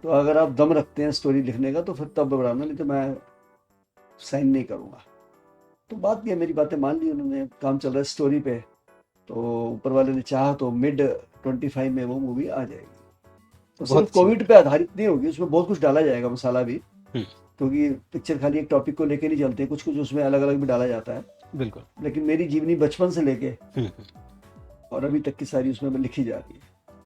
तो अगर आप दम रखते हैं स्टोरी लिखने का तो फिर तब बढ़ाना, नहीं तो मैं साइन नहीं करूँगा। तो बात किया, मेरी बातें मान ली उन्होंने, काम चल रहा है स्टोरी पे। तो ऊपर वाले ने चाहा तो मिड 25 में वो मूवी आ जाएगी। तो बहुत सिर्फ कोविड पे आधारित नहीं होगी, उसमें बहुत कुछ डाला जाएगा मसाला भी, क्योंकि पिक्चर खाली एक टॉपिक को लेके नहीं चलते, कुछ कुछ उसमें अलग अलग भी डाला जाता है। बिल्कुल। लेकिन मेरी जीवनी बचपन से लेके और अभी तक की सारी उसमें लिखी जा रही है।